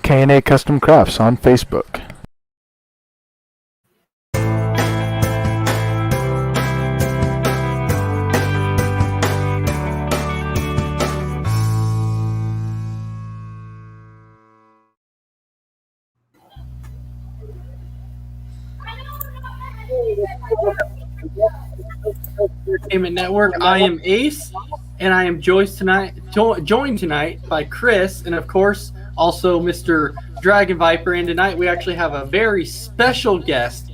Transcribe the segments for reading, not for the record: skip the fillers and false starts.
K&A Custom Crafts on Facebook. Entertainment Network. I am Ace, and I am joined tonight by Chris, and of course also Mr. Dragon Viper. And tonight we actually have a very special guest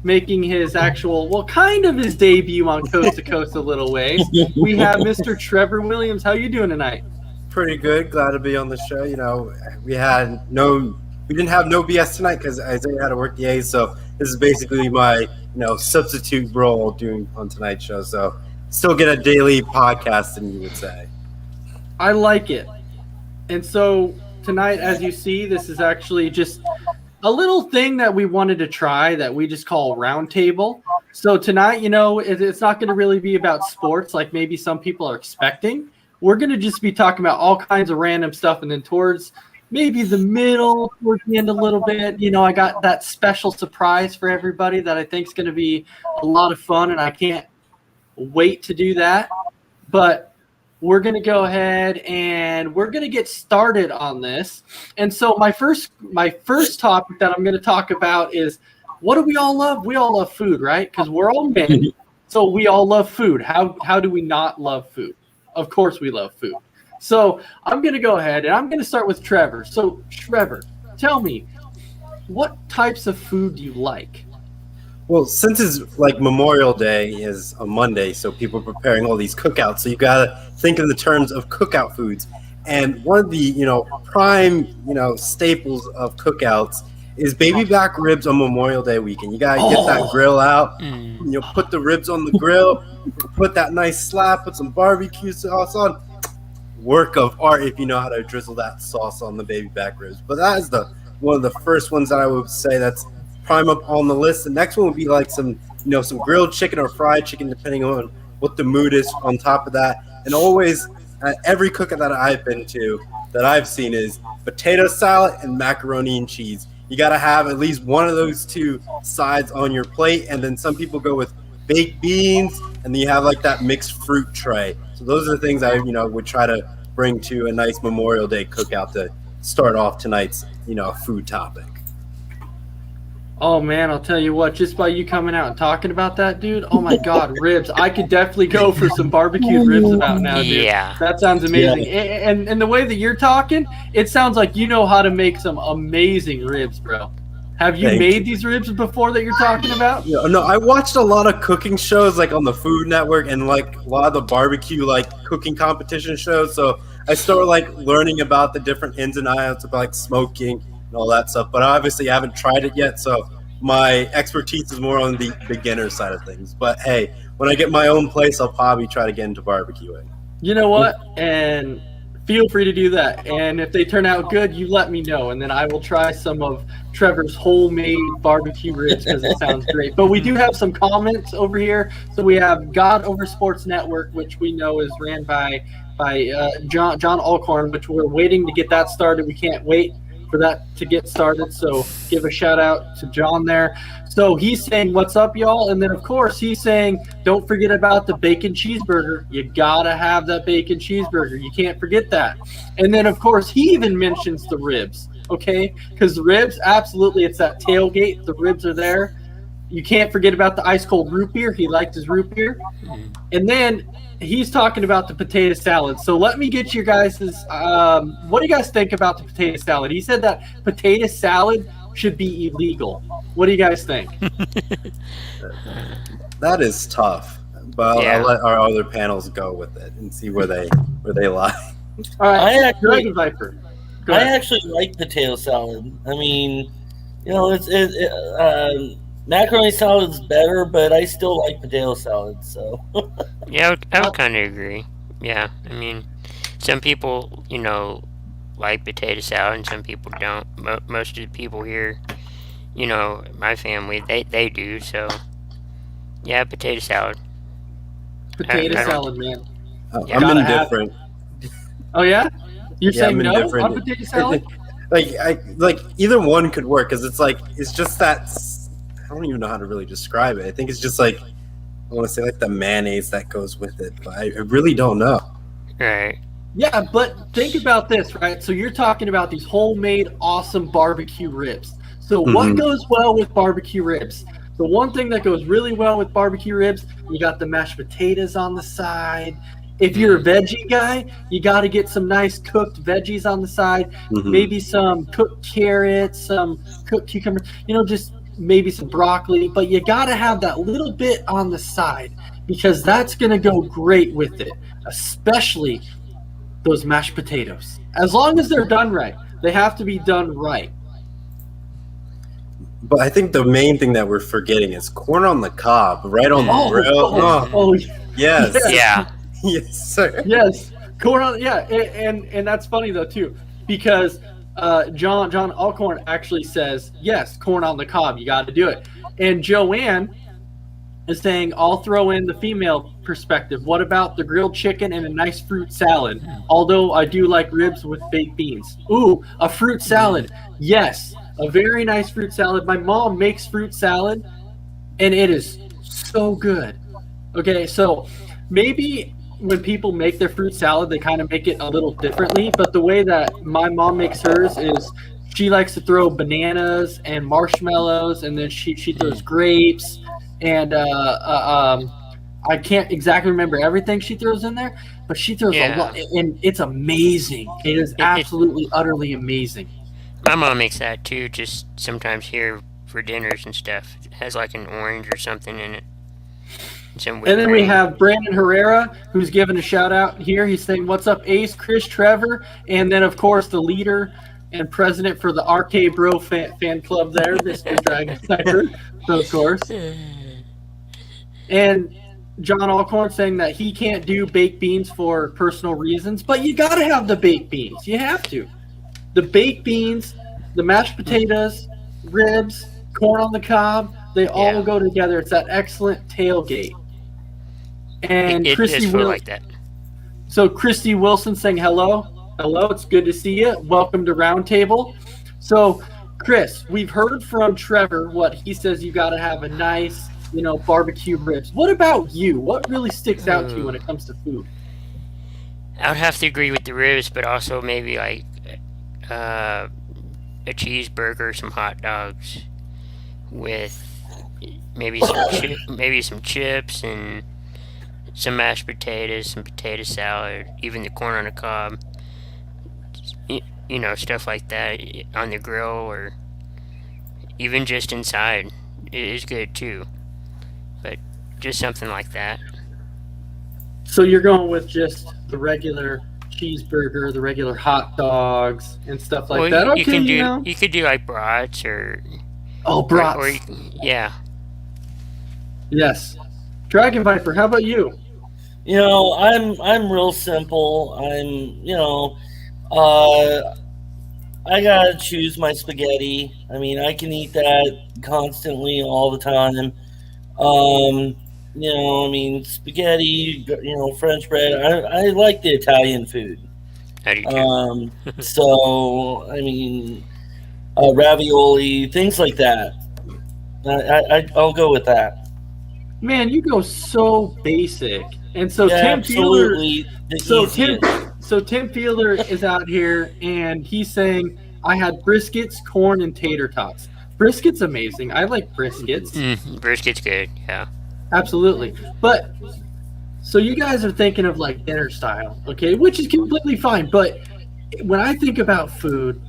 making his kind of his debut on Coast to Coast a little ways. We have Mr. Trevor Williams. How you doing tonight? Pretty good. Glad to be on the show. You know, we didn't have no BS tonight because Isaiah had to work the A's, so this is basically my substitute role doing on tonight's show. So still get a daily podcast, and you would say. I like it. And so tonight, as you see, this is actually just a little thing that we wanted to try that we just call Roundtable. So tonight, it's not going to really be about sports like maybe some people are expecting. We're going to just be talking about all kinds of random stuff, and then towards maybe the middle, towards the end a little bit, I got that special surprise for everybody that I think is going to be a lot of fun, and I can't wait to do that. But we're going to go ahead and we're going to get started on this. And so my first topic that I'm going to talk about is, what do we all love? We all love food, right? Because we're all men, so we all love food. How do we not love food? Of course we love food. So I'm going to go ahead and I'm going to start with Trevor. So Trevor, tell me, what types of food do you like? Well, since it's like Memorial Day is a Monday, so people are preparing all these cookouts. So you got to think in the terms of cookout foods. And one of the, prime, staples of cookouts is baby back ribs on Memorial Day weekend. You got to get that grill out, put the ribs on the grill, put that nice slab, put some barbecue sauce on. Work of art if you know how to drizzle that sauce on the baby back ribs. But that is one of the first ones that I would say that's prime up on the list. The next one would be like some grilled chicken or fried chicken, depending on what the mood is on top of that. And always, every cookout that I've been to, that I've seen, is potato salad and macaroni and cheese. You got to have at least one of those two sides on your plate. And then some people go with baked beans, and then you have like that mixed fruit tray. So those are the things I, would try to bring to a nice Memorial Day cookout to start off tonight's, food topic. Oh, man, I'll tell you what, just by you coming out and talking about that, dude, oh, my God, ribs. I could definitely go for some barbecued ribs about now, dude. Yeah. That sounds amazing. Yeah. And the way that you're talking, it sounds like you know how to make some amazing ribs, bro. Have you made these ribs before that you're talking about? Yeah, no, I watched a lot of cooking shows like on the Food Network and like a lot of the barbecue like cooking competition shows. So I started like learning about the different ins and outs about like smoking and all that stuff. But obviously I haven't tried it yet, so my expertise is more on the beginner side of things. But hey, when I get my own place, I'll probably try to get into barbecuing. You know what? And feel free to do that. And if they turn out good, you let me know. And then I will try some of Trevor's homemade barbecue ribs because it sounds great. But we do have some comments over here. So we have God Over Sports Network, which we know is ran by John Alcorn, which we're waiting to get that started. We can't wait for that to get started. So give a shout out to John there. So he's saying, what's up, y'all? And then, of course, he's saying, don't forget about the bacon cheeseburger. You got to have that bacon cheeseburger. You can't forget that. And then, of course, he even mentions the ribs, okay? Because the ribs, absolutely, it's that tailgate. The ribs are there. You can't forget about the ice-cold root beer. He liked his root beer. And then he's talking about the potato salad. So let me get your guys' what do you guys think about the potato salad? He said that potato salad should be illegal. What do you guys think? That is tough, but I'll let our other panels go with it and see where they lie. All right, I Viper. actually like potato salad. I mean, macaroni salad's better, but I still like potato salad. So Yeah, I would kind of agree. Yeah, I mean, some people, like potato salad, and some people don't. Most of the people here, my family, they do. So, yeah, potato salad. Potato salad, man. I'm indifferent. Oh yeah, you're Yeah, saying I'm no indifferent. on potato salad? like either one could work because it's just that I don't even know how to really describe it. I think it's just like I want to say like the mayonnaise that goes with it, but I really don't know. Right. Yeah, but think about this, right? So you're talking about these homemade, awesome barbecue ribs. So what Mhm. goes well with barbecue ribs? The one thing that goes really well with barbecue ribs, you got the mashed potatoes on the side. If you're a veggie guy, you got to get some nice cooked veggies on the side. Mhm. Maybe some cooked carrots, some cooked cucumbers, just maybe some broccoli. But you got to have that little bit on the side because that's going to go great with it, especially those mashed potatoes. As long as they're done right, they have to be done right. But I think the main thing that we're forgetting is corn on the cob, right on the grill. Oh, yes, Yeah. yes, sir. Yes, corn on. Yeah, and that's funny though too, because John Alcorn actually says yes, corn on the cob. You got to do it. And Joanne is saying I'll throw in the female perspective. What about the grilled chicken and a nice fruit salad? Although I do like ribs with baked beans. Ooh, a fruit salad. Yes, a very nice fruit salad. My mom makes fruit salad, and it is so good. Okay, so maybe when people make their fruit salad, they kind of make it a little differently. But the way that my mom makes hers is she likes to throw bananas and marshmallows, and then she throws grapes, and I can't exactly remember everything she throws in there, but she throws a lot, and it's amazing. It is absolutely, utterly amazing. My mom makes that too, just sometimes here for dinners and stuff. It has like an orange or something in it. And then we have Brandon Herrera, who's giving a shout out here. He's saying, "What's up, Ace, Chris, Trevor?" And then, of course, the leader and president for the RK Bro fan club there, Mr. Dragon Sniper, so of course. And John Alcorn saying that he can't do baked beans for personal reasons, but you got to have the baked beans. You have to. The baked beans, the mashed potatoes, ribs, corn on the cob, they all go together. It's that excellent tailgate. And it Christy is like that. So Christy Wilson saying hello. Hello, it's good to see you. Welcome to Roundtable. So, Chris, we've heard from Trevor what he says. You got to have a nice, barbecue ribs. What about you? What really sticks out to you when it comes to food? I would have to agree with the ribs, but also maybe like a cheeseburger, some hot dogs, with maybe some chips and some mashed potatoes, some potato salad, even the corn on the cob. Stuff like that on the grill or even just inside is good too. But just something like that. So you're going with just the regular cheeseburger, the regular hot dogs, and stuff like that. Okay, you could do like brats or brats. Yeah. Yes. Dragon Viper, how about you? I'm real simple. I gotta choose my spaghetti. I mean, I can eat that constantly all the time. Spaghetti, French bread. I like the Italian food. I do too. Ravioli, things like that. I'll go with that. Man, you go so basic. And so Tim absolutely. Tim Fielder is out here and he's saying, I had briskets, corn, and tater tots. Brisket's amazing. I like briskets. Brisket's good, yeah. Absolutely. But so you guys are thinking of like dinner style, okay, which is completely fine. But when I think about food,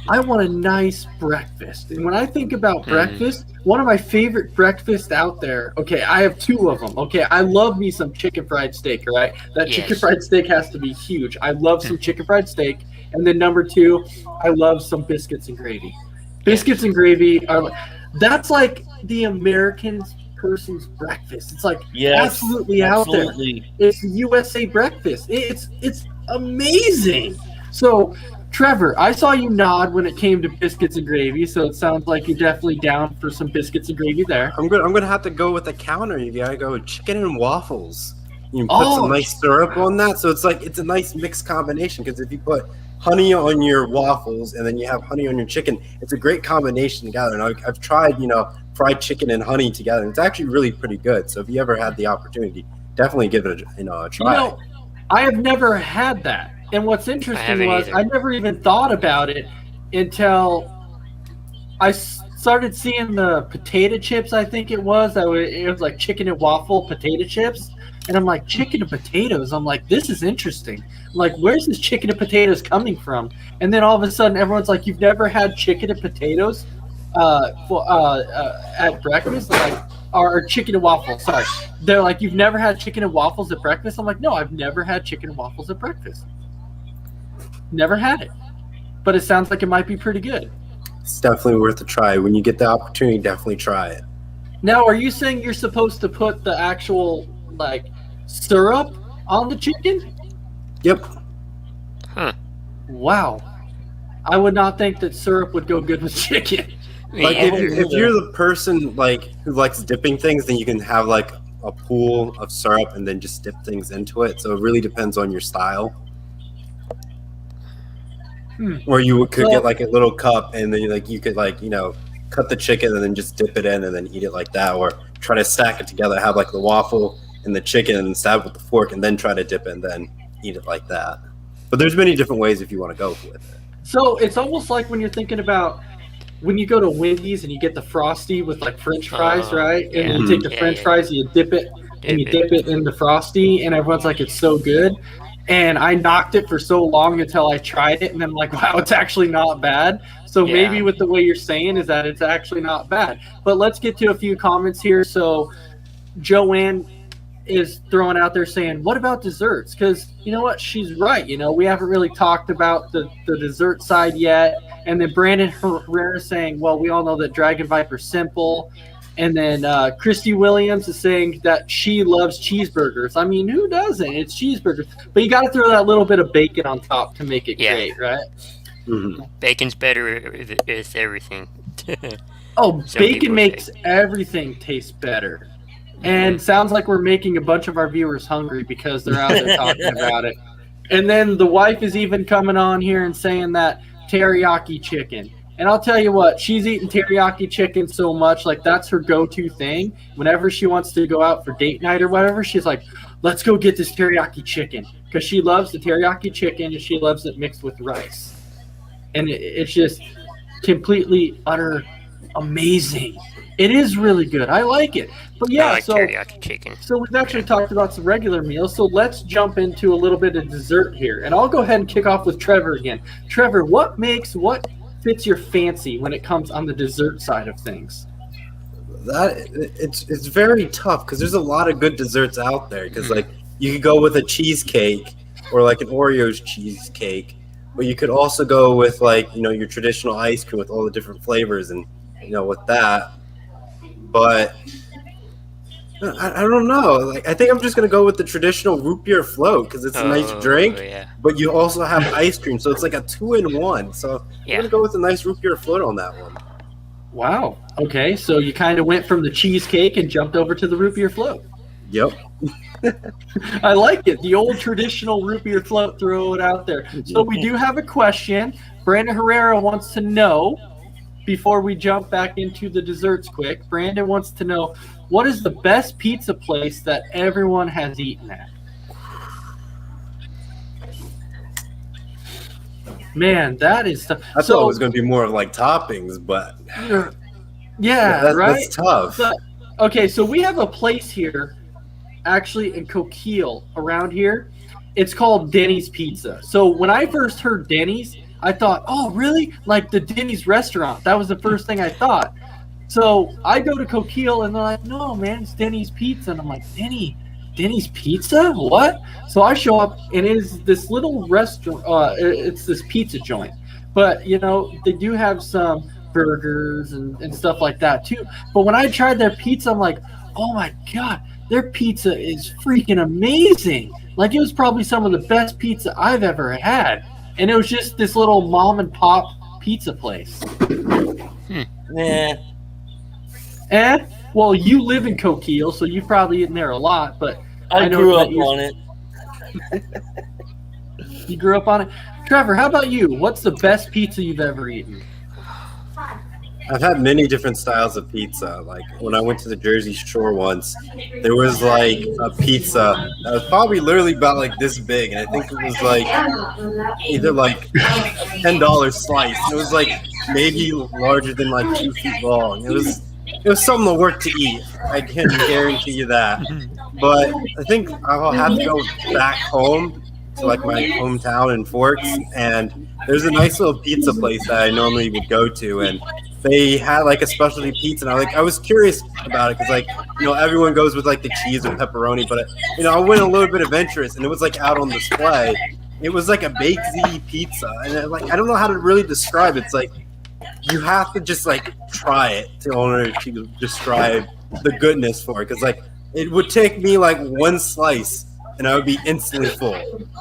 I want a nice breakfast. And when I think about breakfast, one of my favorite breakfasts out there, okay, I have two of them. Okay, I love me some chicken fried steak, right? That chicken fried steak has to be huge. I love some chicken fried steak. And then number two, I love some biscuits and gravy. Biscuits and gravy that's like the American person's breakfast. It's like absolutely out there. It's USA breakfast. It's amazing. So Trevor, I saw you nod when it came to biscuits and gravy, so it sounds like you're definitely down for some biscuits and gravy there. I'm gonna have to go with the counter. You gotta go with chicken and waffles. You can put some nice syrup on that, so it's a nice mixed combination. Because if you put honey on your waffles and then you have honey on your chicken, it's a great combination together. And I've tried, fried chicken and honey together, and it's actually really pretty good. So if you ever had the opportunity, definitely give it a try. I have never had that. And what's interesting was I never even thought about it until I started seeing the potato chips, I think it was. It was like chicken and waffle potato chips. And I'm like, chicken and potatoes? I'm like, this is interesting. I'm like, where's this chicken and potatoes coming from? And then all of a sudden, everyone's like, you've never had chicken and potatoes at breakfast? Like, or chicken and waffles, sorry. They're like, you've never had chicken and waffles at breakfast? I'm like, no, I've never had chicken and waffles at breakfast. Never had it. But it sounds like it might be pretty good. It's definitely worth a try. When you get the opportunity, definitely try it. Now, are you saying you're supposed to put the actual, like, syrup on the chicken? Yep. Huh. Wow. I would not think that syrup would go good with chicken. Like, if you're the person, like, who likes dipping things, then you can have, like, a pool of syrup and then just dip things into it. So it really depends on your style. Or you could get like a little cup, and then you could cut the chicken and then just dip it in and then eat it like that, or try to stack it together, have like the waffle and the chicken and stab it with the fork, and then try to dip it and then eat it like that. But there's many different ways if you want to go with it. So it's almost like when you're thinking about when you go to Wendy's and you get the Frosty with like French fries, right? And you take the French fries, you dip it, and you dip it in the Frosty, and everyone's like, it's so good. And I knocked it for so long until I tried it, and I'm like, wow, it's actually not bad. So maybe with the way you're saying is that it's actually not bad. But let's get to a few comments here. So Joanne is throwing out there saying, what about desserts? Because you know what? She's right. We haven't really talked about the dessert side yet. And then Brandon Herrera saying, well, we all know that Dragon Viper's simple. And then Christy Williams is saying that she loves cheeseburgers. I mean, who doesn't? It's cheeseburgers. But you got to throw that little bit of bacon on top to make it great, right? Mm-hmm. Bacon's better with everything. Bacon makes everything taste better. And sounds like we're making a bunch of our viewers hungry because they're out there talking about it. And then the wife is even coming on here and saying that teriyaki chicken. And I'll tell you what, she's eating teriyaki chicken so much, like that's her go-to thing. Whenever she wants to go out for date night or whatever, she's like, let's go get this teriyaki chicken. Because she loves the teriyaki chicken and she loves it mixed with rice. And it's just completely, utter amazing. It is really good. I like it. But yeah, I like teriyaki chicken. So we've actually talked about some regular meals. So let's jump into a little bit of dessert here. And I'll go ahead and kick off with Trevor again. Trevor, what fits your fancy when it comes on the dessert side of things? It's very tough because there's a lot of good desserts out there. Because like you could go with a cheesecake or like an Oreo's cheesecake, but you could also go with like your traditional ice cream with all the different flavors and with that. But I don't know. Like I think I'm just gonna go with the traditional root beer float because it's a nice drink, but you also have ice cream, so it's like a 2-in-1. So I'm gonna go with a nice root beer float on that one. Wow. Okay, so you kind of went from the cheesecake and jumped over to the root beer float. Yep. I like it. The old traditional root beer float. Throw it out there. So we do have a question. Brandon Herrera wants to know. Before we jump back into the desserts quick, Brandon wants to know, what is the best pizza place that everyone has eaten at? Man, that is tough. I thought it was going to be more of like toppings, but right? That's tough. But, okay, so we have a place here, actually in Coquille, around here. It's called Denny's Pizza. So when I first heard Denny's, I thought, oh, really? Like the Denny's restaurant. That was the first thing I thought. So I go to Coquille, and they're like, no, man, it's Denny's Pizza. And I'm like, Denny's Pizza? What? So I show up, and it is this little restaurant. It's this pizza joint. But, they do have some burgers and stuff like that, too. But when I tried their pizza, I'm like, oh, my God, their pizza is freaking amazing. Like, it was probably some of the best pizza I've ever had. And it was just this little mom and pop pizza place. Well, you live in Coquille, so you've probably eaten there a lot. But I know grew that up on it. You grew up on it. Trevor, how about you? What's the best pizza you've ever eaten? I've had many different styles of pizza. Like when I went to the Jersey Shore once, there was like a pizza that was probably literally about like this big, and I think it was like either like $10 slice. It was like maybe larger than like 2 feet long. It was something to work to eat. I can guarantee you that. But I think I'll have to go back home to like my hometown in Forks, and there's a nice little pizza place that I normally would go to, and they had like a specialty pizza, and I was curious about it because like everyone goes with like the cheese or pepperoni, but I went a little bit adventurous, and it was like out on display. It was like a baked ziti pizza, and I don't know how to really describe it. It's like you have to just like try it in order to describe the goodness for it, because like it would take me like one slice and I would be instantly full,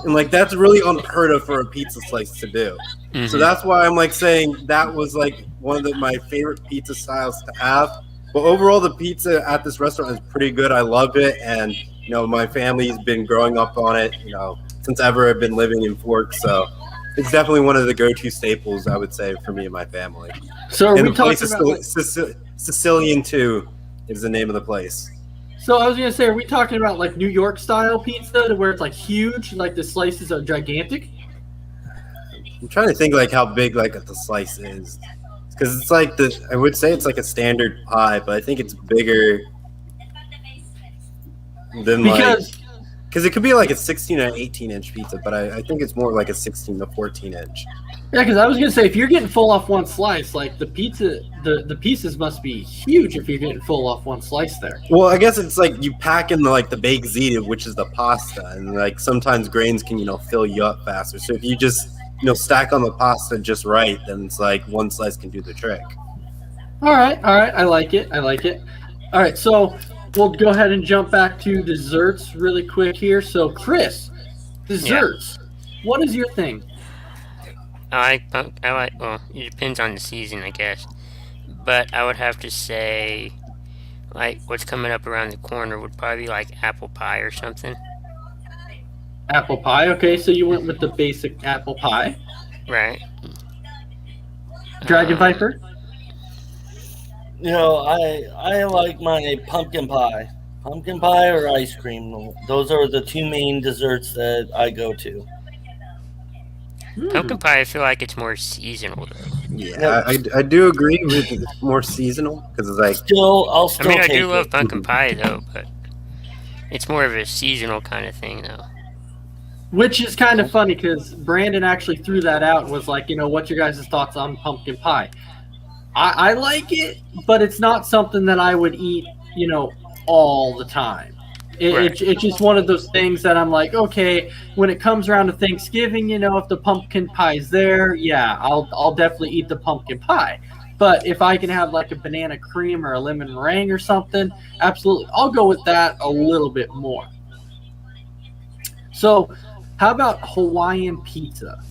and like that's really unheard of for a pizza slice to do. Mm-hmm. So that's why I'm like saying that was like one of my favorite pizza styles to have. But overall, the pizza at this restaurant is pretty good. I love it, and my family's been growing up on it since ever I've been living in Forks, so it's definitely one of the go-to staples, I would say, for me and my family. So and the place is still Sicilian too is the name of the place. So I was gonna say, are we talking about like New York style pizza, where it's like huge, like the slices are gigantic? I'm trying to think like how big like the slice is, because it's like I would say it's like a standard pie, but I think it's bigger than because it could be like a 16 or 18-inch pizza, but I think it's more like a 16 to 14-inch. Yeah, because I was gonna say, if you're getting full off one slice, like the pizza, the pieces must be huge if you're getting full off one slice there. Well, I guess it's like you pack in the baked ziti, which is the pasta, and like sometimes grains can fill you up faster. So if you just stack on the pasta just right, then it's like one slice can do the trick. All right, I like it. All right, so we'll go ahead and jump back to desserts really quick here. So Chris, desserts, what is your thing? I like, well, it depends on the season, I guess. But I would have to say, like, what's coming up around the corner would probably be like apple pie or something. Apple pie, okay, so you went with the basic apple pie. Right. Dragon Viper? I like my pumpkin pie. Pumpkin pie or ice cream. Those are the two main desserts that I go to. Pumpkin pie, I feel like it's more seasonal, though. Yeah, I do agree with it's more seasonal because it's like I do love pumpkin pie though, but it's more of a seasonal kind of thing, though. Which is kind of funny because Brandon actually threw that out and was like, what's your guys' thoughts on pumpkin pie? I like it, but it's not something that I would eat, all the time. It's just one of those things that I'm like, okay, when it comes around to Thanksgiving, if the pumpkin pie's there, yeah, I'll definitely eat the pumpkin pie. But if I can have like a banana cream or a lemon meringue or something, absolutely, I'll go with that a little bit more. So, how about Hawaiian pizza?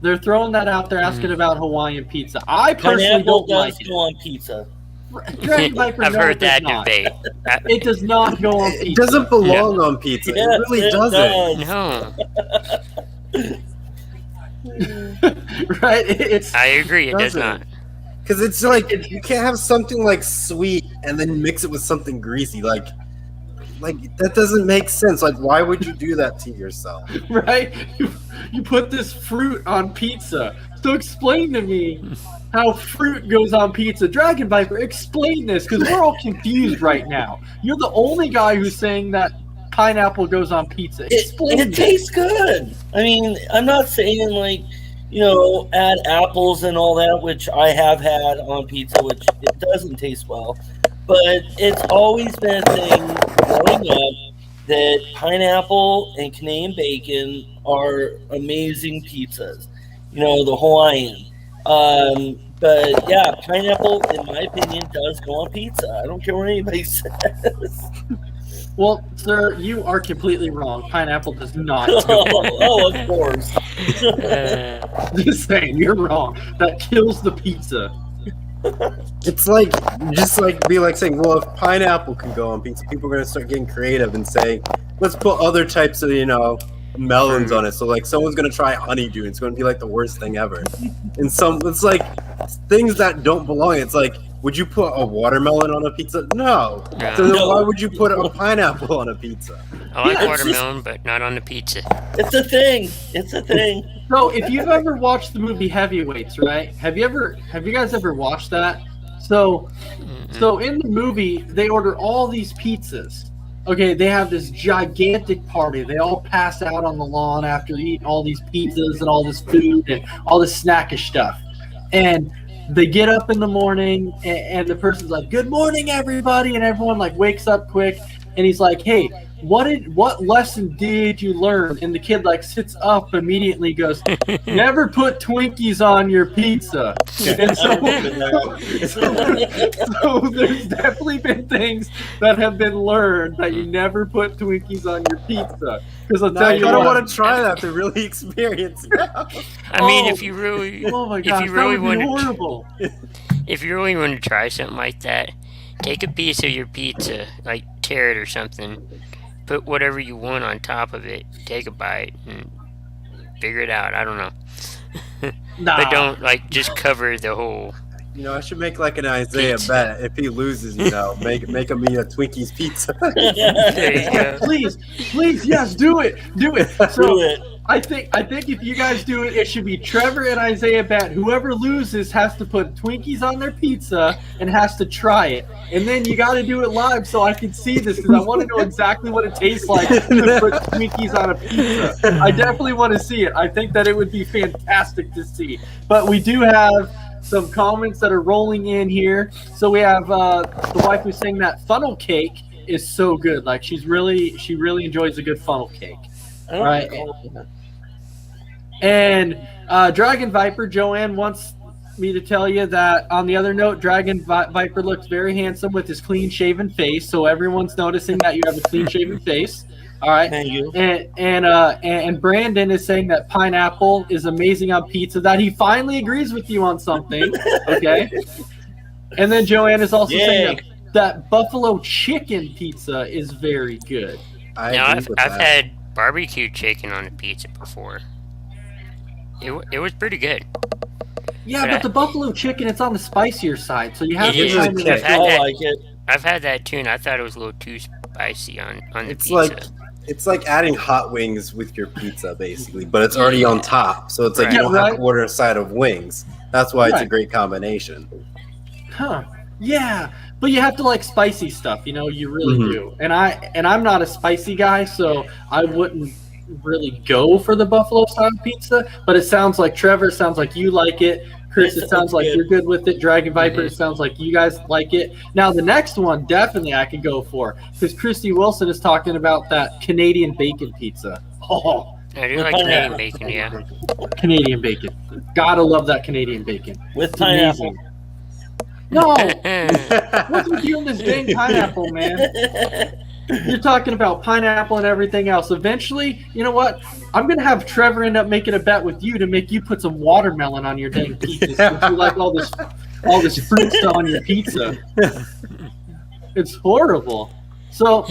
They're throwing that out there, asking about Hawaiian pizza. I personally don't like it. Go on pizza. Dragon Viper, I've heard that debate. It does not go on pizza. It doesn't belong on pizza. Yeah, it really doesn't. No. Right? I agree. It does not. Because it's like you can't have something like sweet and then mix it with something greasy. Like that doesn't make sense. Like, why would you do that to yourself? Right? You put this fruit on pizza. So explain to me how fruit goes on pizza. Dragon Viper, explain this, because we're all confused right now. You're the only guy who's saying that pineapple goes on pizza. Explain it tastes good. I mean, I'm not saying add apples and all that, which I have had on pizza, which it doesn't taste well. But it's always been a thing growing up that pineapple and Canadian bacon are amazing pizzas. The Hawaiian. But yeah, pineapple, in my opinion, does go on pizza. I don't care what anybody says. Well, sir, you are completely wrong. Pineapple does not. Of course. Just saying, you're wrong. That kills the pizza. It's like be like saying, well, if pineapple can go on pizza, people are going to start getting creative and saying let's put other types of melons on it. So like someone's gonna try honeydew, and it's gonna be like the worst thing ever. And it's like things that don't belong. It's like, would you put a watermelon on a pizza? No. No. So then No. why would you put a pineapple on a pizza? I like Yeah, it's watermelon, but not on the pizza. It's a thing. It's a thing. So if you've ever watched the movie Heavyweights, right? Have you guys ever watched that? So in the movie, they order all these pizzas. Okay, they have this gigantic party. They all pass out on the lawn after eating all these pizzas and all this food and all this snackish stuff. And they get up in the morning, and the person's like, "Good morning, everybody," and everyone like wakes up quick, and he's like, "Hey, what lesson did you learn?" And the kid like sits up immediately, goes, "Never put Twinkies on your pizza." And so there's definitely been things that have been learned that you never put Twinkies on your pizza. Because I'll Now tell I you kind of what, want to try that to really experience it. I mean, if you really, oh my if gosh, you really that would be want to, horrible. if you really want to try something like that, take a piece of your pizza, like tear it or something, put whatever you want on top of it, take a bite, and figure it out. I don't know, Nah. but don't like just cover the whole. I should make like an Isaiah Pizza. bet. If he loses, make him eat a Twinkies pizza. There you go. Please, yes, do it. So Do it. I think if you guys do it, it should be Trevor and Isaiah bet. Whoever loses has to put Twinkies on their pizza and has to try it. And then you got to do it live so I can see this, because I want to know exactly what it tastes like to put Twinkies on a pizza. I definitely want to see it. I think that it would be fantastic to see. But we do have some comments that are rolling in here. So we have the wife who's saying that funnel cake is so good. Like she really enjoys a good funnel cake. I don't Right. recall that. And Dragon Viper, Joanne wants me to tell you that on the other note, Dragon Viper looks very handsome with his clean shaven face. So everyone's noticing that you have a clean shaven face. All right. Thank you. And Brandon is saying that pineapple is amazing on pizza, that he finally agrees with you on something. Okay. And then Joanne is also saying that buffalo chicken pizza is very good. Now agree with I've that. had barbecue chicken on a pizza before. It was pretty good. Yeah, but the buffalo chicken, it's on the spicier side, so you have It to is. try I've to I've had I that. like it. I've had that too, and I thought it was a little too spicy on the It's pizza. it's like adding hot wings with your pizza, basically, but it's already on top. So it's like you Right. don't have Right. to order a side of wings. That's why it's a Right. great combination. Huh. Yeah, but you have to like spicy stuff, you really Mhm. do. And I'm not a spicy guy, so I wouldn't really go for the buffalo style pizza, but it sounds like Trevor, sounds like you like it. Chris, It it sounds sounds like good. you're good with it. Dragon Viper, Mhm. it sounds like you guys like it. Now the next one definitely I can go for, because Christy Wilson is talking about that Canadian bacon pizza. Oh, I do like Canadian bacon, yeah. Canadian bacon. Gotta love that Canadian bacon. With It's pineapple. amazing. No, what's with you and this dang pineapple, man? You're talking about pineapple and everything else. Eventually, you know what? I'm gonna have Trevor end up making a bet with you to make you put some watermelon on your dang pizza, since you like all this fruit stuff on your pizza. It's horrible. So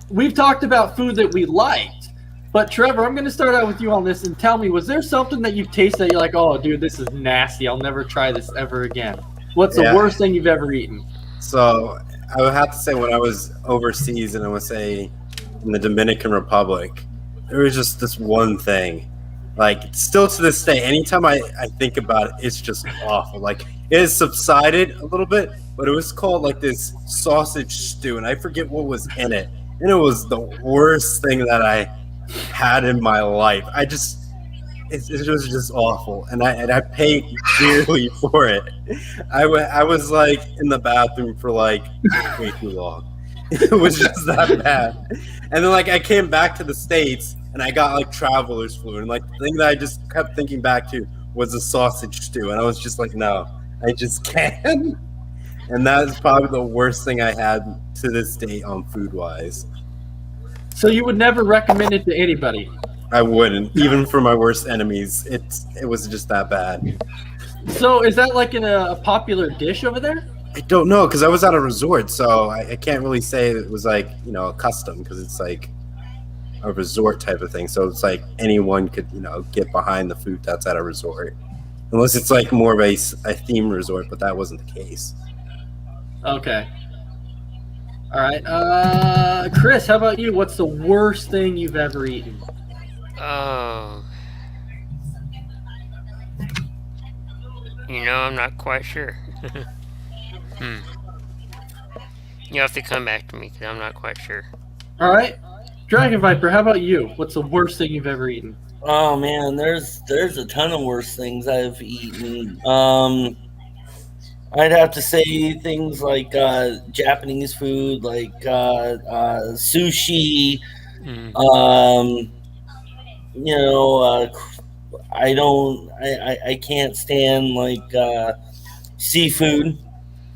we've talked about food that we liked, but Trevor, I'm gonna start out with you on this and tell me, was there something that you've tasted that you're like, oh, dude, this is nasty. I'll never try this ever again. What's the Yeah. worst thing you've ever eaten? So I would have to say when I was overseas, and I would say in the Dominican Republic, there was just this one thing. Like still to this day, anytime I think about it, it's just awful. Like it has subsided a little bit, but it was called like this sausage stew, and I forget what was in it. And it was the worst thing that I had in my life. It was just awful, and I paid dearly for it. I was like in the bathroom for like way too long. It was just that bad. And then like I came back to the States and I got like traveler's flu, and like the thing that I just kept thinking back to was the sausage stew, and I was just like, no, I just can't. And that is probably the worst thing I had to this day on food wise. So you would never recommend it to anybody? I wouldn't, even for my worst enemies. It was just that bad. So is that like in a popular dish over there? I don't know because I was at a resort, so I can't really say it was like a custom because it's like a resort type of thing. So it's like anyone could get behind the food that's at a resort, unless it's like more of a theme resort. But that wasn't the case. Okay. All right. Chris, how about you? What's the worst thing you've ever eaten? Oh. I'm not quite sure. You have to come back to me because I'm not quite sure. All right. Dragon Viper, how about you? What's the worst thing you've ever eaten? Oh man, there's a ton of worse things I've eaten. I'd have to say things like Japanese food, like sushi. I can't stand like seafood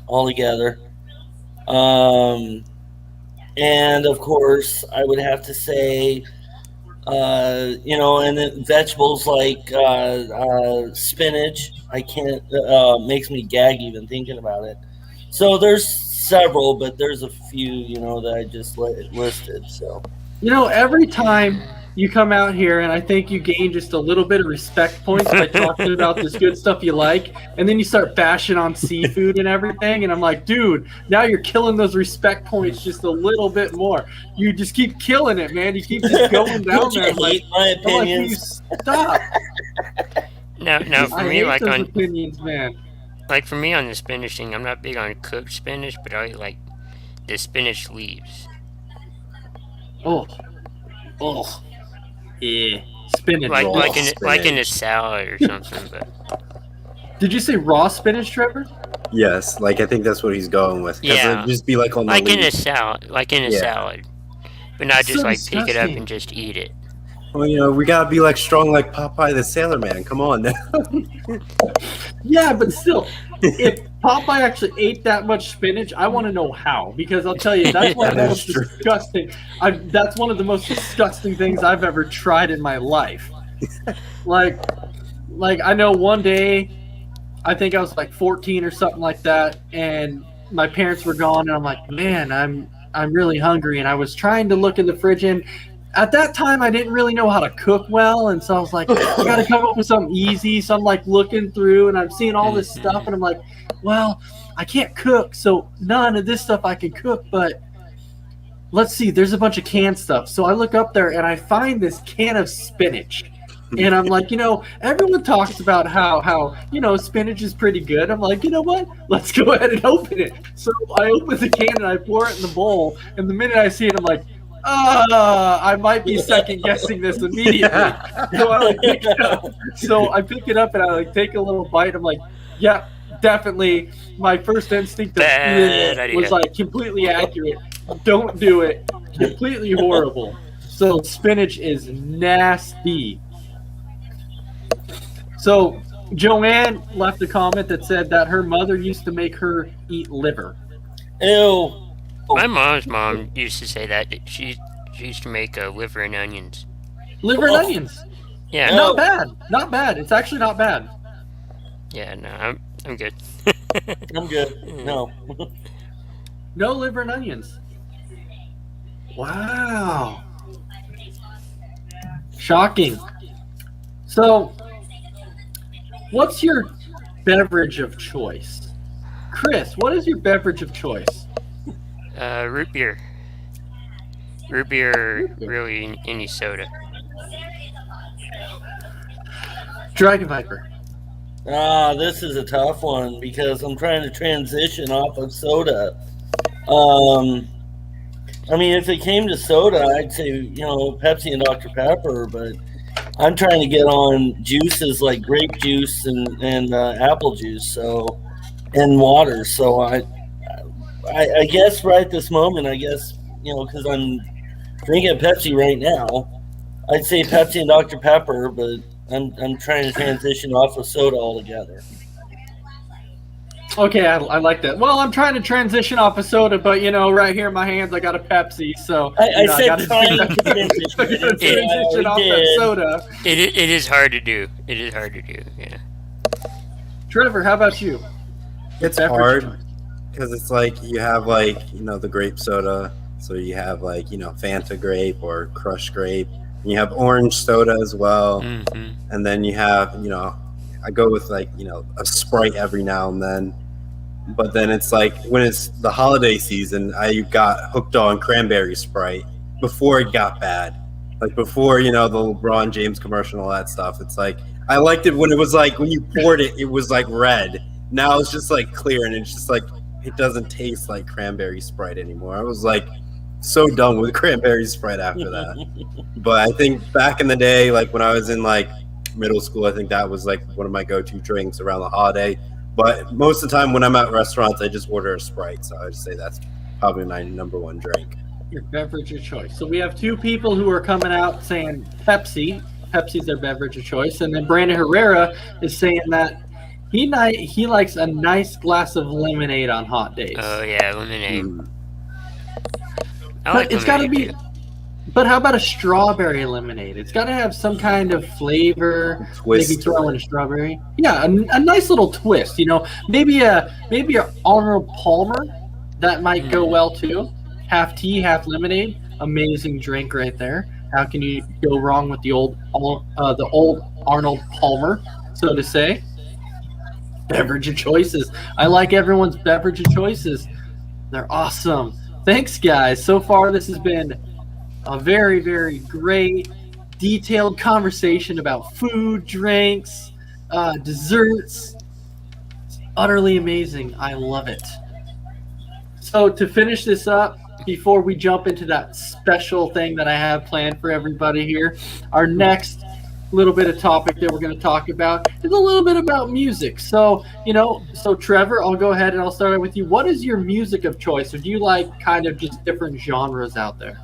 altogether. And of course, I would have to say, and then vegetables like spinach. I can't, makes me gag even thinking about it. So there's several, but there's a few, that I just listed. So, every time you come out here, and I think you gain just a little bit of respect points by talking about this good stuff you like, and then you start bashing on seafood and everything, and I'm like, dude, now you're killing those respect points just a little bit more. You just keep killing it, man. You keep just going down there. You hate my opinions. Stop. Now for me, like on opinions, man. Like for me on the spinach thing, I'm not big on cooked spinach, but I like the spinach leaves. Oh, yeah, spinach. Like in a salad or something. But did you say raw spinach, Trevor? Yes, like I think that's what he's going with. Yeah, it'd just be like on the in leaf. a salad, salad, but not just So like pick it up disgusting. and just eat it. Well, we gotta be like strong like Popeye the Sailor Man. Come on now. Yeah, but still, if Popeye actually ate that much spinach, I want to know how. Because I'll tell you, that's one of the That's most true. disgusting. That's one of the most disgusting things I've ever tried in my life. Like I know one day, I think I was like 14 or something like that, and my parents were gone, and I'm like, man, I'm really hungry, and I was trying to look in the fridge, and at that time, I didn't really know how to cook well, and so I was like, I got to come up with something easy. So I'm like looking through, and I'm seeing all this stuff, and I'm like, well, I can't cook, so none of this stuff I can cook, but let's see, there's a bunch of canned stuff. So I look up there, and I find this can of spinach. And I'm like, everyone talks about how spinach is pretty good. I'm like, you know what? Let's go ahead and open it. So I open the can, and I pour it in the bowl, and the minute I see it, I'm like, I might be second guessing this immediately. So I pick it up. So I pick it up and I take a little bite. I'm like, yeah, definitely. My first instinct of eating it was like completely accurate. Don't do it. Completely horrible. So spinach is nasty. So Joanne left a comment that said that her mother used to make her eat liver. Ew. My mom's mom used to say that she used to make liver and onions. Liver and onions. Yeah. Not bad. Not bad. It's actually not bad. Yeah, no, I'm good. I'm good. No. No liver and onions. Wow. Shocking. So, what's your beverage of choice? Chris, what is your beverage of choice? Root beer. Root beer, really any soda. Dragon Viper. This is a tough one because I'm trying to transition off of soda. I mean, if it came to soda, I'd say, Pepsi and Dr. Pepper, but I'm trying to get on juices like grape juice and apple juice, and water. So I guess right this moment, because I'm drinking Pepsi right now, I'd say Pepsi and Dr. Pepper, but I'm trying to transition off of soda altogether. Okay, I like that. Well, I'm trying to transition off of soda, but right here in my hands, I got a Pepsi, so I said gotta trying to transition off that soda. It is hard to do. It is hard to do. Yeah. Trevor, how about you? It's Beverage hard. choice. because it's like you have like the grape soda, so you have like Fanta grape or Crush grape, and you have orange soda as well, Mm-hmm. and then you have I go with like a Sprite every now and then. But then it's like when it's the holiday season, I got hooked on cranberry Sprite before it got bad. Like before, the LeBron James commercial and all that stuff. It's like I liked it when it was like when you poured it, it was like red. Now it's just like clear and it's just like it doesn't taste like cranberry Sprite anymore. I was like so done with cranberry Sprite after that. But I think back in the day, like when I was in like middle school, I think that was like one of my go-to drinks around the holiday. But most of the time when I'm at restaurants, I just order a Sprite. So I would say that's probably my number one drink. Your beverage of choice. So we have two people who are coming out saying Pepsi. Pepsi's their beverage of choice. And then Brandon Herrera is saying that he likes a nice glass of lemonade on hot days. Oh yeah, lemonade. Mm. I But like it's got to lemonade be. too. But how about a strawberry lemonade? It's got to have some kind of flavor. Twist Maybe throw to in it. a strawberry. Yeah, a nice little twist. Maybe a Arnold Palmer that might go well too. Half tea, half lemonade. Amazing drink right there. How can you go wrong with the old Arnold Palmer, so to say? Beverage of choices. I like everyone's beverage of choices. They're awesome. Thanks, guys. So far, this has been a very, very great, detailed conversation about food, drinks, desserts. It's utterly amazing. I love it. So to finish this up, before we jump into that special thing that I have planned for everybody here, our next little bit of topic that we're going to talk about is a little bit about music. So, Trevor, I'll go ahead and I'll start with you. What is your music of choice? Or do you like kind of just different genres out there?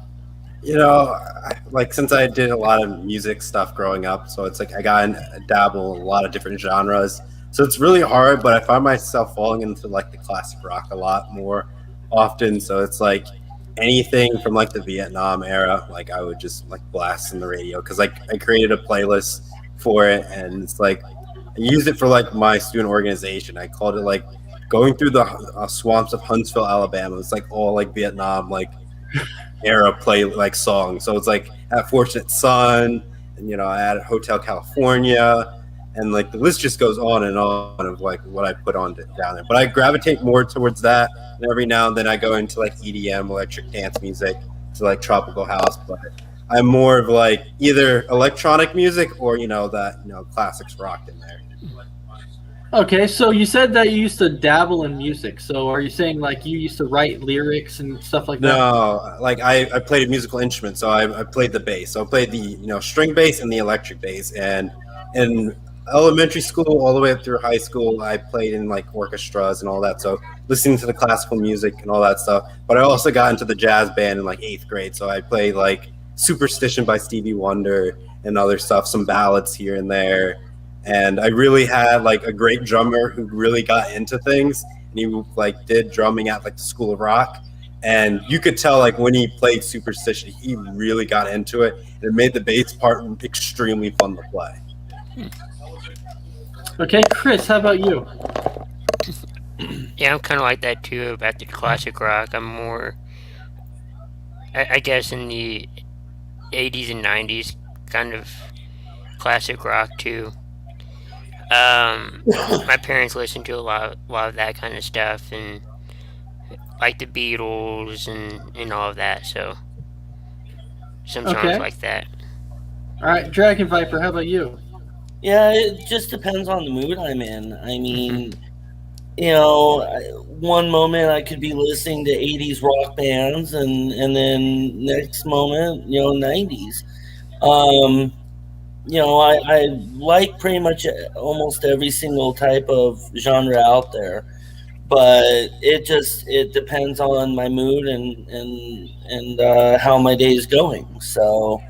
Like since I did a lot of music stuff growing up, so it's like I got to dabble in a lot of different genres. So it's really hard, but I find myself falling into like the classic rock a lot more often. So it's like anything from like the Vietnam era, like I would just like blast in the radio because like I created a playlist for it, and it's like I used it for like my student organization. I called it like going through the swamps of Huntsville, Alabama. It's like all like Vietnam like era play like songs. So it's like at Fortunate Son, and I added Hotel California, and like the list just goes on and on of like what I put on down there. But I gravitate more towards that, and every now and then I go into like EDM, electric dance music, to like tropical house. But I'm more of like either electronic music or that classics rock in there. Okay, so you said that you used to dabble in music. So are you saying like you used to write lyrics and stuff like that? No, like I played a musical instrument, so I played the bass. So I played the string bass and the electric bass. And in elementary school all the way up through high school, I played in like orchestras and all that. So listening to the classical music and all that stuff. But I also got into the jazz band in like 8th grade. So I played like Superstition by Stevie Wonder and other stuff, some ballads here and there. And I really had like a great drummer who really got into things, and he like did drumming at like the School of Rock, and you could tell like when he played Superstition, he really got into it, and it made the bass part extremely fun to play. Okay, Chris, how about you? Yeah, I'm kind of like that too about the classic rock. I'm more, I guess, in the 80s and 90s kind of classic rock too. My parents listened to a lot of that kind of stuff, and like the Beatles and all of that. So some songs Okay. like that. All right, Dragon Viper, how about you? Yeah, it just depends on the mood I'm in. I mean, one moment I could be listening to 80s rock bands, and then next moment, 90s. I like pretty much almost every single type of genre out there, but it depends on my mood and how my day is going. So,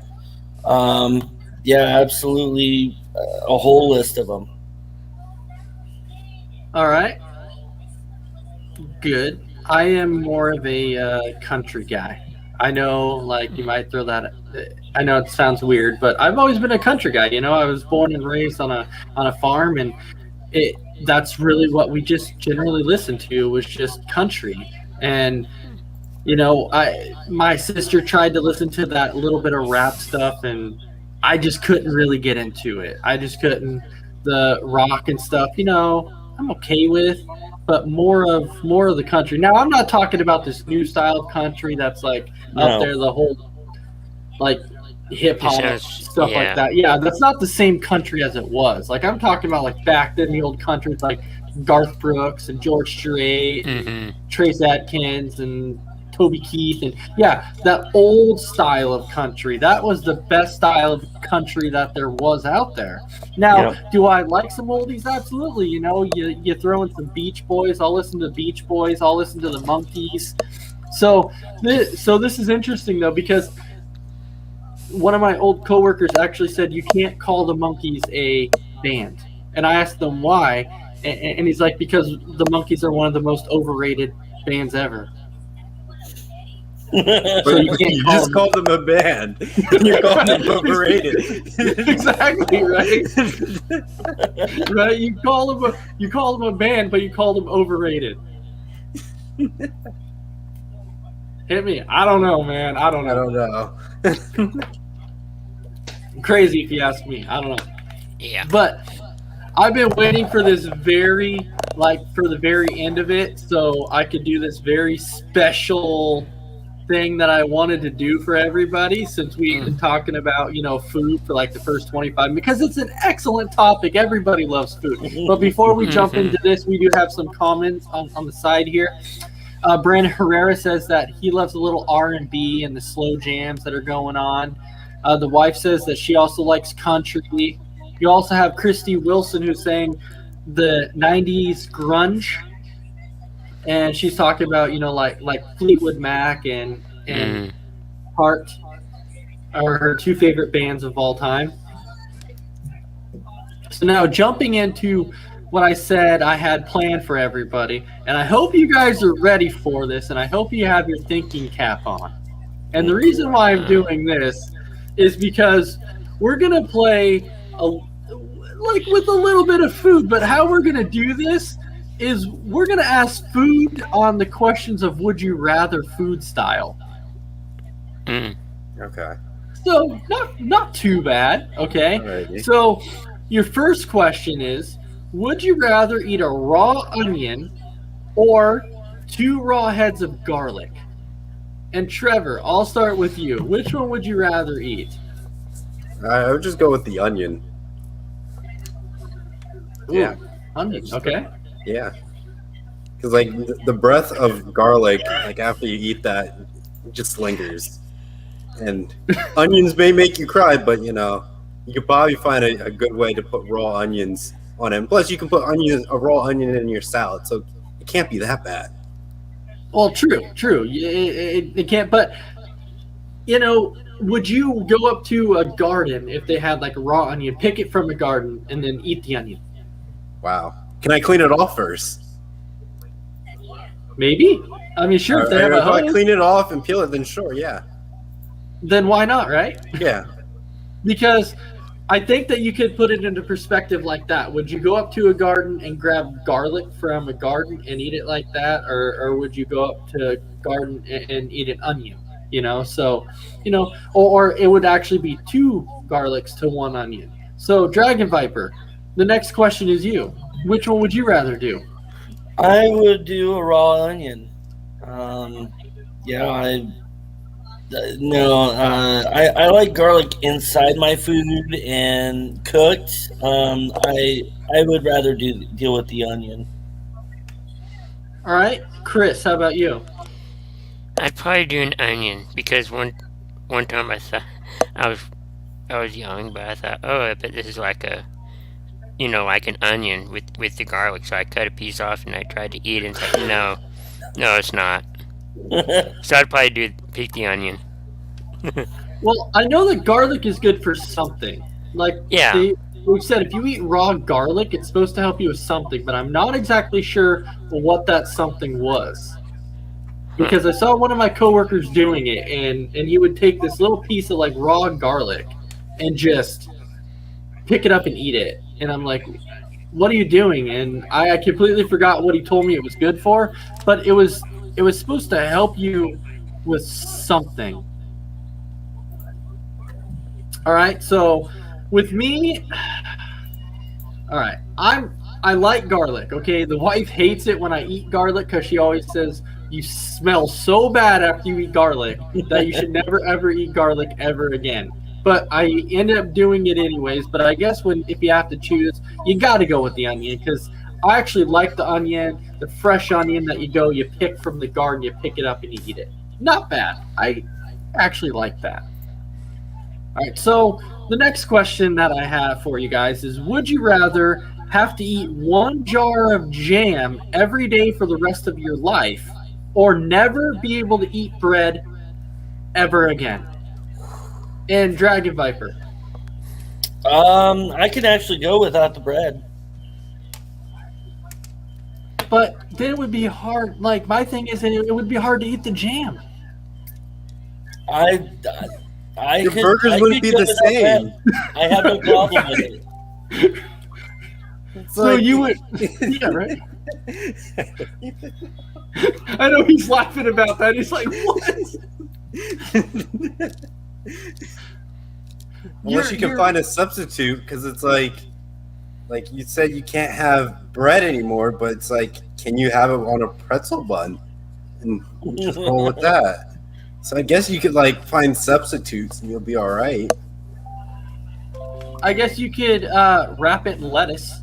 yeah, absolutely, a whole list of them. All right. Good. I am more of a country guy. I know, like, you might throw that. I know it sounds weird, but I've always been a country guy. I was born and raised on a farm, and that's really what we just generally listened to, was just country. And my sister tried to listen to that little bit of rap stuff, and I just couldn't really get into it. I just couldn't. The rock and stuff, I'm okay with, but more of the country. Now, I'm not talking about this new style of country that's like up there, the whole like hip hop stuff like that. Yeah, that's not the same country as it was. Like, I'm talking about like back then, the old country, like Garth Brooks and George Strait, and Trace Adkins and Toby Keith, and that old style of country. That was the best style of country that there was out there. Now, do I like some oldies? Absolutely. You throw in some Beach Boys. I'll listen to the Beach Boys. I'll listen to the Monkees. So this is interesting though, because one of my old coworkers actually said you can't call the Monkees a band, and I asked them why, and he's like, because the Monkees are one of the most overrated bands ever. So you just called them a band, and you called them overrated. Exactly right. Right? You call them a band, but you call them overrated. Hit me. I don't know, man. I don't know. Crazy if you ask me. I don't know. Yeah. But I've been waiting for this for the very end of it, so I could do this very special thing that I wanted to do for everybody, since we've been talking about food for like the first 25, because it's an excellent topic. Everybody loves food. But before we jump into this, we do have some comments on the side here. Brandon Herrera says that he loves a little R&B and the slow jams that are going on. The wife says that she also likes country. You also have Christy Wilson, who's saying the 90s grunge. And she's talking about, like Fleetwood Mac and Heart are her two favorite bands of all time. So now jumping into what I said I had planned for everybody, and I hope you guys are ready for this, and I hope you have your thinking cap on. And the reason why I'm doing this is because we're going to play with a little bit of food, but how we're going to do this is we're going to ask food on the questions of would you rather food style. Okay. So not too bad, okay? Alrighty. So your first question is, would you rather eat a raw onion or 2 raw heads of garlic? And Trevor, I'll start with you. Which one would you rather eat? I would just go with the onion. Ooh, Yeah. Onion, okay. Yeah. Because like the breath of garlic, like after you eat that, it just lingers. And onions may make you cry, but you could probably find a good way to put raw onions on it. And plus, you can put a raw onion in your salad, so it can't be that bad. Well, true. It can't, but would you go up to a garden if they had like a raw onion, pick it from a garden, and then eat the onion? Wow. Can I clean it off first? Maybe. I mean, sure. If they have a If I hose, clean it off and peel it, then sure, yeah. then why not, right? Yeah. Because I think that you could put it into perspective like that. Would you go up to a garden and grab garlic from a garden and eat it like that, or would you go up to a garden and eat an onion? So or it would actually be 2 garlics to 1 onion. So Dragon Viper, the next question is you. Which one would you rather do? I would do a raw onion. I like garlic inside my food and cooked. I would rather deal with the onion. All right, Chris, how about you? I'd probably do an onion, because one time I thought I was young, but I thought, I bet this is like like an onion with the garlic. So I cut a piece off and I tried to eat it, and it's like, no, it's not. So I'd probably pick the onion. Well, I know that garlic is good for something. Like, we've said if you eat raw garlic, it's supposed to help you with something, but I'm not exactly sure what that something was. Because I saw one of my coworkers doing it, and he would take this little piece of like raw garlic and just pick it up and eat it. And I'm like, what are you doing? And I completely forgot what he told me it was good for, but it was supposed to help you with something. All right, so with me, all right, I like garlic. Okay, the wife hates it when I eat garlic because she always says you smell so bad after you eat garlic that you should never ever eat garlic ever again. But I ended up doing it anyways. But I guess when if you have to choose, you got to go with the onion because I actually like the onion, the fresh onion that you pick from the garden, you pick it up and you eat it. Not bad. I actually like that. All right, so the next question that I have for you guys is would you rather have to eat one jar of jam every day for the rest of your life or never be able to eat bread ever again? And Dragon Viper. I can actually go without the bread. But then it would be hard. Like, my thing is, it would be hard to eat the jam. Your burgers wouldn't be the same. Bread. I have no problem with it. So you would, yeah, right? I know he's laughing about that. He's like, what? Unless you can find a substitute, because it's like you said, you can't have bread anymore, but it's like, can you have it on a pretzel bun and just roll with that? So I guess you could like find substitutes and you'll be all right. I guess you could wrap it in lettuce.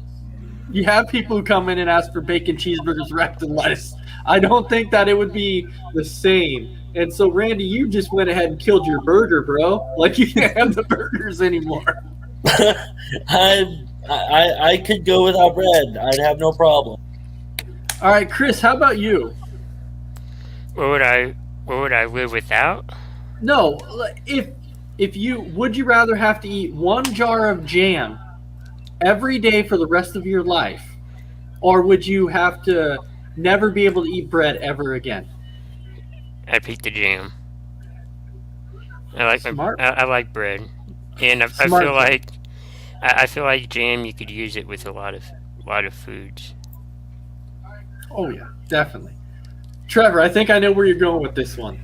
You have people who come in and ask for bacon cheeseburgers wrapped in lettuce. I don't think that it would be the same. And so, Randy, you just went ahead and killed your burger, bro. Like, you can't have the burgers anymore. I could go without bread. I'd have no problem. All right, Chris, how about you? What would I live without? No, if you would you rather have to eat one jar of jam every day for the rest of your life, or would you have to never be able to eat bread ever again? I'd pick the jam. I like Smart. I like bread, and I Smart. feel like I feel like jam. You could use it with a lot of foods. Oh yeah, definitely. Trevor, I think I know where you're going with this one.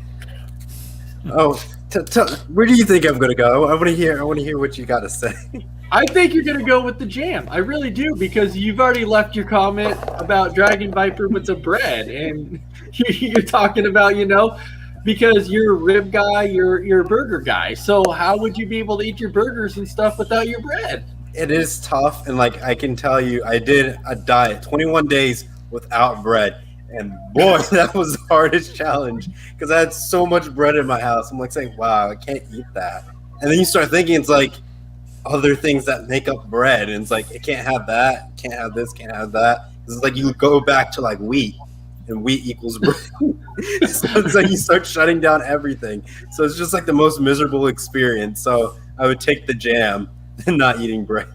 Oh, where do you think I'm gonna go? I want to hear what you got to say. I think you're going to go with the jam. I really do, because you've already left your comment about Dragon Viper with the bread, and you're talking about, because you're a rib guy, you're a burger guy. So how would you be able to eat your burgers and stuff without your bread? It is tough, and like I can tell you, I did a diet, 21 days without bread, and boy, that was the hardest challenge because I had so much bread in my house. I'm like saying, wow, I can't eat that. And then you start thinking, it's like other things that make up bread, and it's like, it can't have that, can't have this, can't have that. It's like you go back to like wheat, and wheat equals bread. So it's like you start shutting down everything. So it's just like the most miserable experience. So I would take the jam and not eating bread.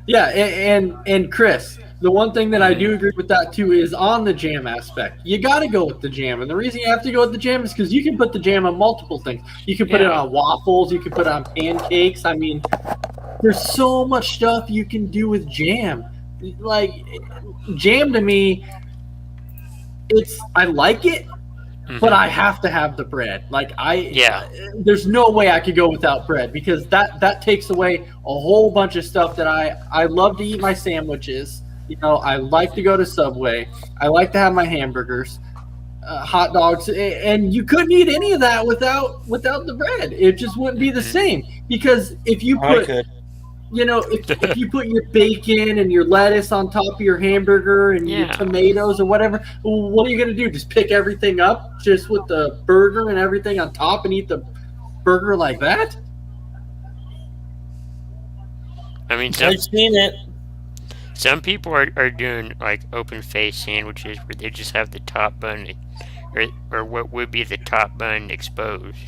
Yeah, and Chris, the one thing that I do agree with that too is on the jam aspect. You got to go with the jam, and the reason you have to go with the jam is because you can put the jam on multiple things. You can put it on waffles. You can put it on pancakes. I mean, there's so much stuff you can do with jam. Like, jam to me, I like it, but I have to have the bread. Like, there's no way I could go without bread, because that takes away a whole bunch of stuff that I love to eat my sandwiches. I like to go to Subway. I like to have my hamburgers, hot dogs, and you couldn't eat any of that without the bread. It just wouldn't be the same, because if you put if you put your bacon and your lettuce on top of your hamburger and your tomatoes or whatever, what are you going to do? Just pick everything up just with the burger and everything on top and eat the burger like that? I mean, I've seen it. Some people are doing like open face sandwiches where they just have the top bun or what would be the top bun exposed.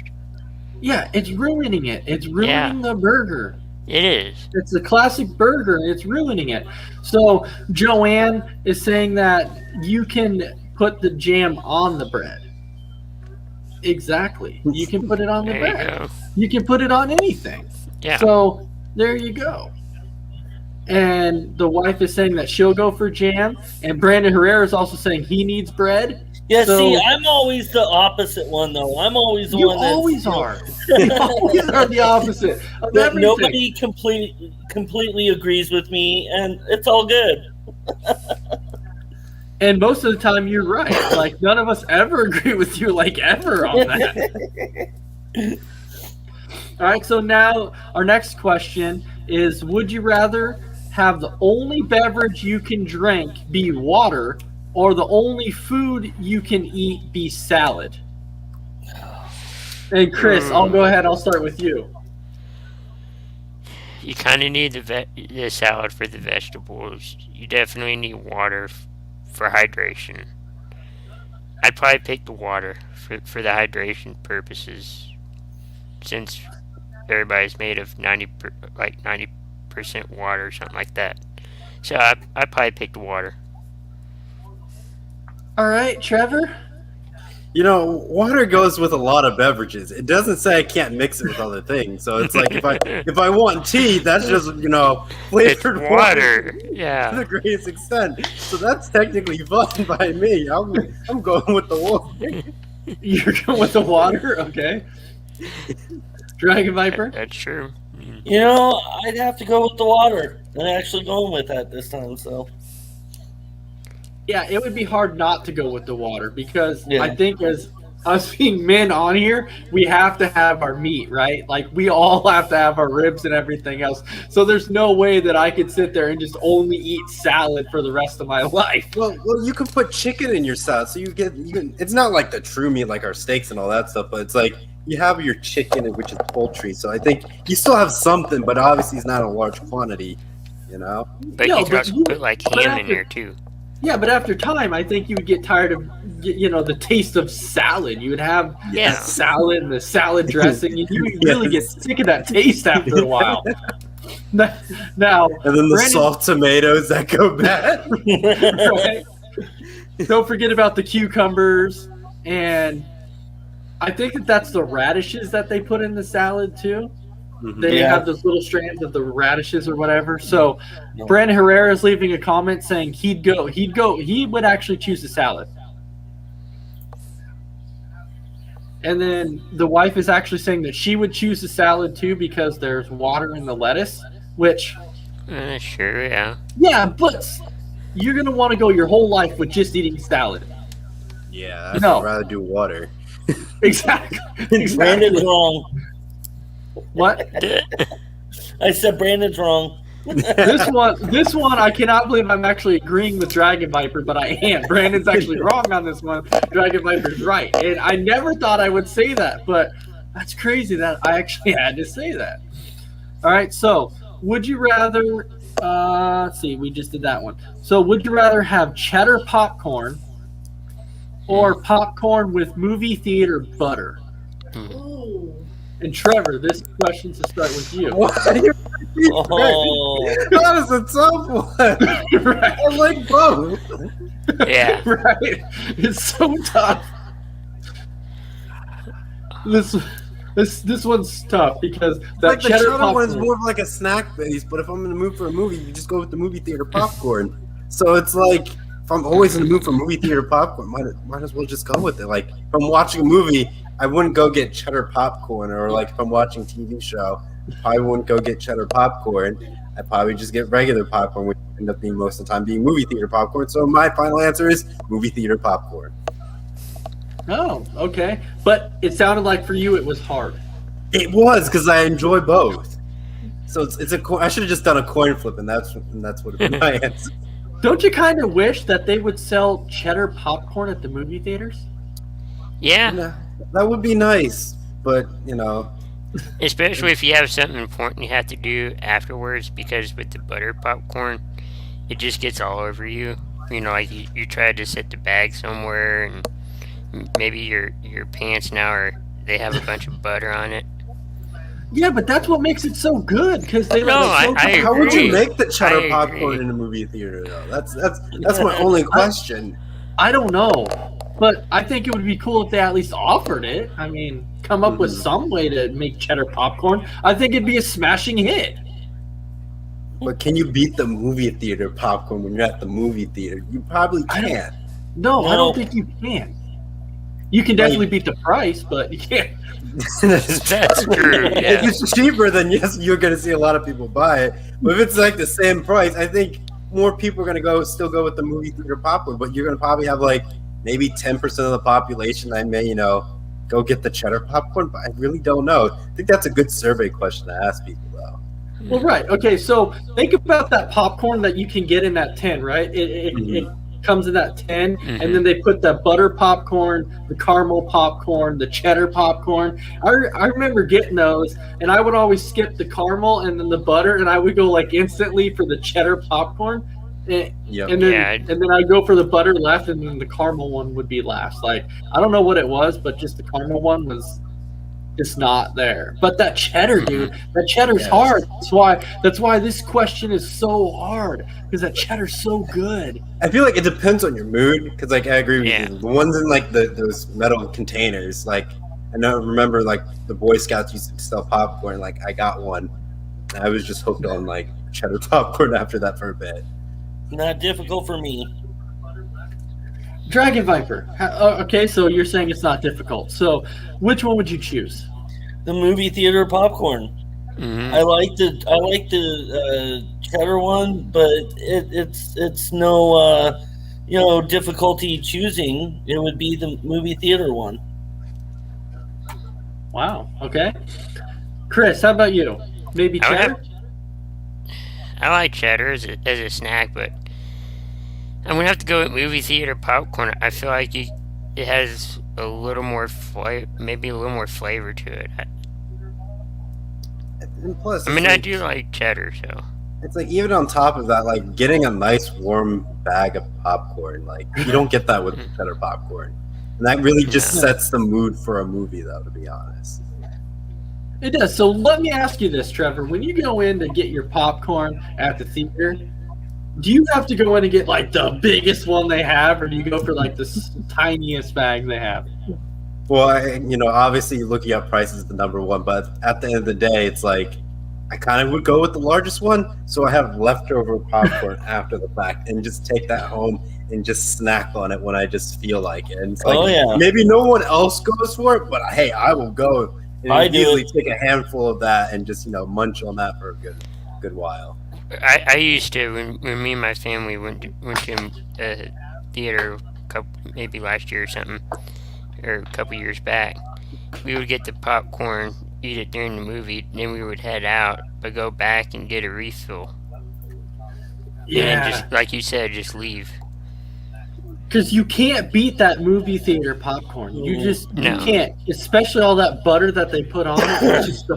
Yeah, it's ruining it. It's ruining the burger. It is. It's a classic burger, and it's ruining it. So Joanne is saying that you can put the jam on the bread. Exactly. You can put it on the bread. You can put it on anything. Yeah. So there you go. and the wife is saying that she'll go for jam, and Brandon Herrera is also saying he needs bread. Yeah, So- see, I'm always the opposite one, though. I'm always the You one that's... always are. You always are the opposite of But everything. nobody completely agrees with me, and it's all good. And most of the time, you're right. Like, none of us ever agree with you, like, ever on that. All right, so now our next question is, would you rather have the only beverage you can drink be water, or the only food you can eat be salad? And Chris, I'll go ahead. I'll start with you. You kind of need the salad for the vegetables. You definitely need water for hydration. I'd probably pick the water for the hydration purposes, since everybody's made of 90% water or something like that. So I'd probably pick the water. All right, Trevor. You know, water goes with a lot of beverages. It doesn't say I can't mix it with other things. So it's like if I want tea, that's just flavored It's water. to Yeah. the greatest extent. So that's technically fine by me. I'm going with the water. You're going with the water? Okay. Dragon Viper? That's true. You know, I'd have to go with the water. I'm actually going with that this time, so... Yeah, it would be hard not to go with the water because Yeah. I think as us being men on here, we have to have our meat, right? Like, we all have to have our ribs and everything else. So there's no way that I could sit there and just only eat salad for the rest of my life. Well, you can put chicken in your salad, so you can. It's not like the true meat, like our steaks and all that stuff, but it's like you have your chicken, which is poultry. So I think you still have something, but obviously it's not a large quantity. You know. But No, you could but also you- put like but ham in after- there too. Yeah, but after time, I think you would get tired of, the taste of salad. You would have Yeah. salad and the salad dressing, and you would really get sick of that taste after a while. Now, And then the Brandon- soft tomatoes that go bad. right? Don't forget about the cucumbers, and I think that's the radishes that they put in the salad too. They Yeah. have those little strands of the radishes or whatever. So No. Brandon Herrera is leaving a comment saying he would actually choose the salad. And then the wife is actually saying that she would choose the salad too because there's water in the lettuce, which, Sure, yeah. yeah, but you're going to want to go your whole life with just eating salad. Yeah, I'd No. rather do water. Exactly. Brandon's wrong. What? I said Brandon's wrong. This one, I cannot believe I'm actually agreeing with Dragon Viper, but I am. Brandon's actually wrong on this one. Dragon Viper's right. And I never thought I would say that, but that's crazy that I actually had to say that. All right, so would you rather, let's see, we just did that one. So would you rather have cheddar popcorn or popcorn with movie theater butter? And Trevor, this question's to start with you. What? Oh. That is a tough one. Right. I like both. Yeah. Right. It's so tough. This one's tough because that Like the cheddar cheddar one's popcorn. more of like a snack base, but if I'm in the mood for a movie, you just go with the movie theater popcorn. So it's like if I'm always in the mood for movie theater popcorn, might as well just go with it. Like if I'm watching a movie, I wouldn't go get cheddar popcorn, or like if I'm watching a TV show, I wouldn't go get cheddar popcorn. I'd probably just get regular popcorn, which end up being most of the time being movie theater popcorn. So my final answer is movie theater popcorn. Oh, okay. But it sounded like for you it was hard. It was because I enjoy both. So it's a I should have just done a coin flip, and that's what my answer. Don't you kind of wish that they would sell cheddar popcorn at the movie theaters? Yeah. Yeah, that would be nice, but Especially if you have something important you have to do afterwards, because with the butter popcorn, it just gets all over you. Like you try to set the bag somewhere, and maybe your pants they have a bunch of butter on it. Yeah, but that's what makes it so good because they No, let it soak I up. how would you agree. make the cheddar I popcorn agree. in a movie theater though? That's my only question. I don't know, but I think it would be cool if they at least offered it. I mean, come up with some way to make cheddar popcorn. I think it'd be a smashing hit. But can you beat the movie theater popcorn when you're at the movie theater? You probably can't. No, I don't think you can. You can definitely beat the price, but you can't. That's true. Yeah. If it's cheaper, then yes, you're going to see a lot of people buy it. But if it's like the same price, I think more people are going to still go with the movie theater popcorn. But you're going to probably have like maybe 10% of the population that may, go get the cheddar popcorn. But I really don't know. I think that's a good survey question to ask people, though. Well, right. Okay, so think about that popcorn that you can get in that tin, right? It comes in that tin, and then they put the butter popcorn, the caramel popcorn, the cheddar popcorn. I remember getting those, and I would always skip the caramel and then the butter, and I would go like instantly for the cheddar popcorn. And then I'd go for the butter left, and then the caramel one would be last. Like, I don't know what it was, but just the caramel one was just not there. But that cheddar, dude, that cheddar's hard. That's why this question is so hard, because that cheddar's so good. I feel like it depends on your mood, because like I agree with you. The ones in like those metal containers, like I remember like the Boy Scouts used to sell popcorn. Like I got one, and I was just hooked on like cheddar popcorn after that for a bit. Not difficult for me. Dragon Viper. Okay, so you're saying it's not difficult. So, which one would you choose? The movie theater popcorn. I like the cheddar one, but it's no difficulty choosing. It would be the movie theater one. Wow. Okay. Chris, how about you? Maybe cheddar? I like cheddar as a snack, but I'm gonna have to go with movie theater popcorn. I feel like it has a little more maybe a little more flavor to it. And plus, I do like cheddar, so it's like even on top of that, like getting a nice warm bag of popcorn, like you don't get that with cheddar popcorn, and that really just sets the mood for a movie, though. To be honest. It does. So let me ask you this, Trevor. When you go in to get your popcorn at the theater, do you have to go in and get like the biggest one they have, or do you go for like the tiniest bag they have? Well, obviously looking up price is the number one, but at the end of the day, it's like I kind of would go with the largest one, so I have leftover popcorn after the fact, and just take that home and just snack on it when I just feel like it. And it's like, maybe no one else goes for it, but hey, I will go. And I easily take a handful of that and just munch on that for a good while. I used to when me and my family went to a theater maybe last year or something, or a couple years back. We would get the popcorn, eat it during the movie, then we would head out, but go back and get a refill. Yeah, and then just like you said, just leave. Because you can't beat that movie theater popcorn. You can't. Especially all that butter that they put on it. It's just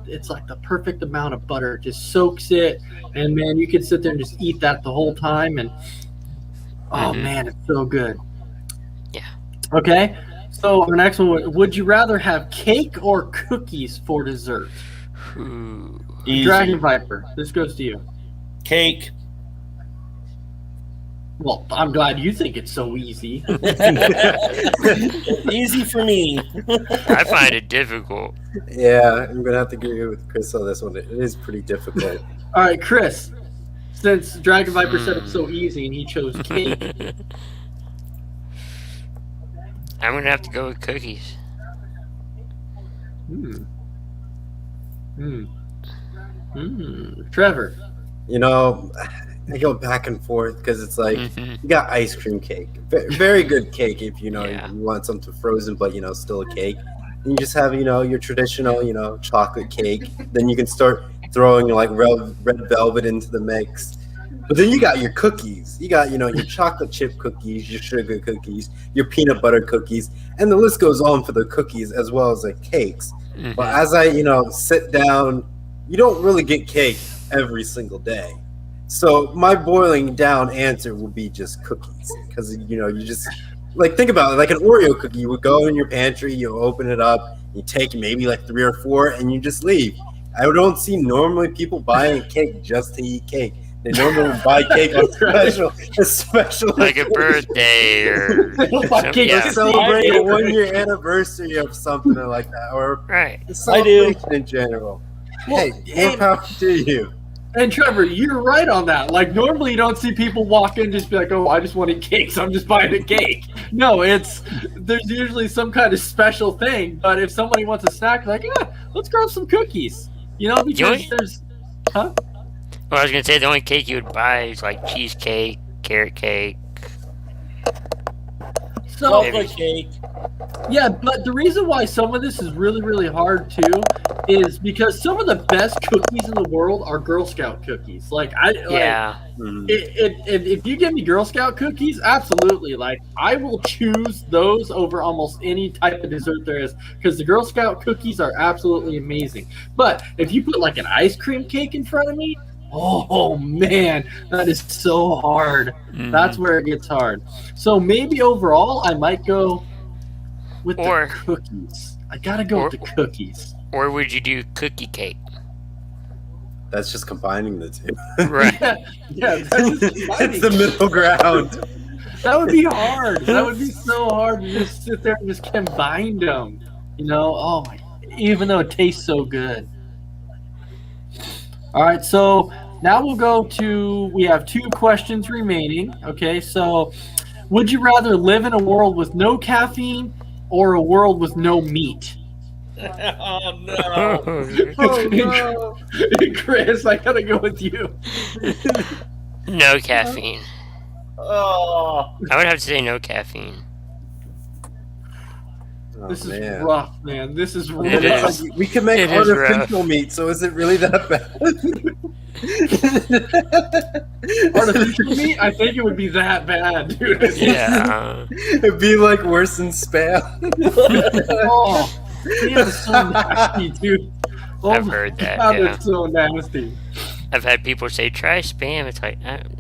it's like the perfect amount of butter. It just soaks it. And man, you could sit there and just eat that the whole time. And man, it's so good. Yeah. Okay. So our next one, would you rather have cake or cookies for dessert? Dragon Viper, this goes to you. Cake. Well, I'm glad you think it's so easy. Easy for me. I find it difficult. Yeah, I'm going to have to agree with Chris on this one. It is pretty difficult. All right, Chris, since Dragon Viper said it's so easy and he chose cake. I'm going to have to go with cookies. Trevor. I go back and forth because it's like you got ice cream cake, very good cake if you want something frozen, but still a cake. And you just have your traditional chocolate cake. Then you can start throwing like red velvet into the mix. But then you got your cookies. You got your chocolate chip cookies, your sugar cookies, your peanut butter cookies, and the list goes on for the cookies as well as the cakes. But as I sit down, you don't really get cake every single day. So my boiling down answer would be just cookies, because you just like think about it, like an Oreo cookie. You would go in your pantry, you open it up, you take maybe like 3 or 4, and you just leave. I don't see normally people buying cake just to eat cake. They normally buy cake on special like a birthday or celebrate a 1-year anniversary of something like that, or a celebration in general. Well, hey, more power to you. And Trevor, you're right on that. Like normally you don't see people walk in and just be like, "Oh, I just want to eat cake, so I'm just buying a cake." No, there's usually some kind of special thing. But if somebody wants a snack, like, yeah, let's grab some cookies. Because there's, huh? Well, I was gonna say the only cake you would buy is like cheesecake, carrot cake. So Chocolate cake. yeah, but the reason why some of this is really, really hard too is because some of the best cookies in the world are Girl Scout cookies. Yeah. If you give me Girl Scout cookies, absolutely. Like I will choose those over almost any type of dessert there is because the Girl Scout cookies are absolutely amazing. But if you put like an ice cream cake in front of me, oh man, that is so hard. That's where it gets hard. So maybe overall, I might go with the cookies. I gotta go with the cookies. Or would you do cookie cake? That's just combining the two. Right. Yeah, that's just It's the middle ground. That would be hard. That would be so hard to just sit there and just combine them. Oh my! Even though it tastes so good. All right, so now we'll go to. We have 2 questions remaining. Okay, so would you rather live in a world with no caffeine or a world with no meat? Oh no! Oh no! Chris, I gotta go with you. No caffeine. Oh, I would have to say no caffeine. Oh, This is man. rough, man. This is rough. It is. We can make It is artificial meat, so is it really that bad? Artificial meat? I think it would be that bad, dude. Yeah. It'd be like worse than spam. Oh, man, it's so nasty, dude. Oh I've my heard that, God, yeah. it's so nasty. I've had people say, try spam. It's like,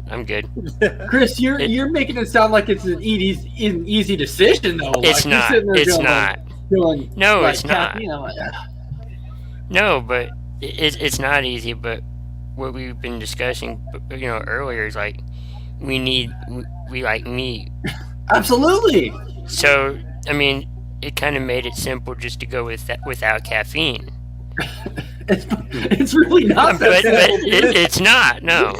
I'm good. Chris, you're making it sound like it's an easy decision, though. It's Like, you're not. sitting there It's going, not. Going, No, like, it's not. caffeine, I'm like, "Ah." No, but it's not easy. But what we've been discussing, earlier is like we like meat. Absolutely. So I mean, it kind of made it simple just to go with that without caffeine. It's really not But that simple. it's not. No.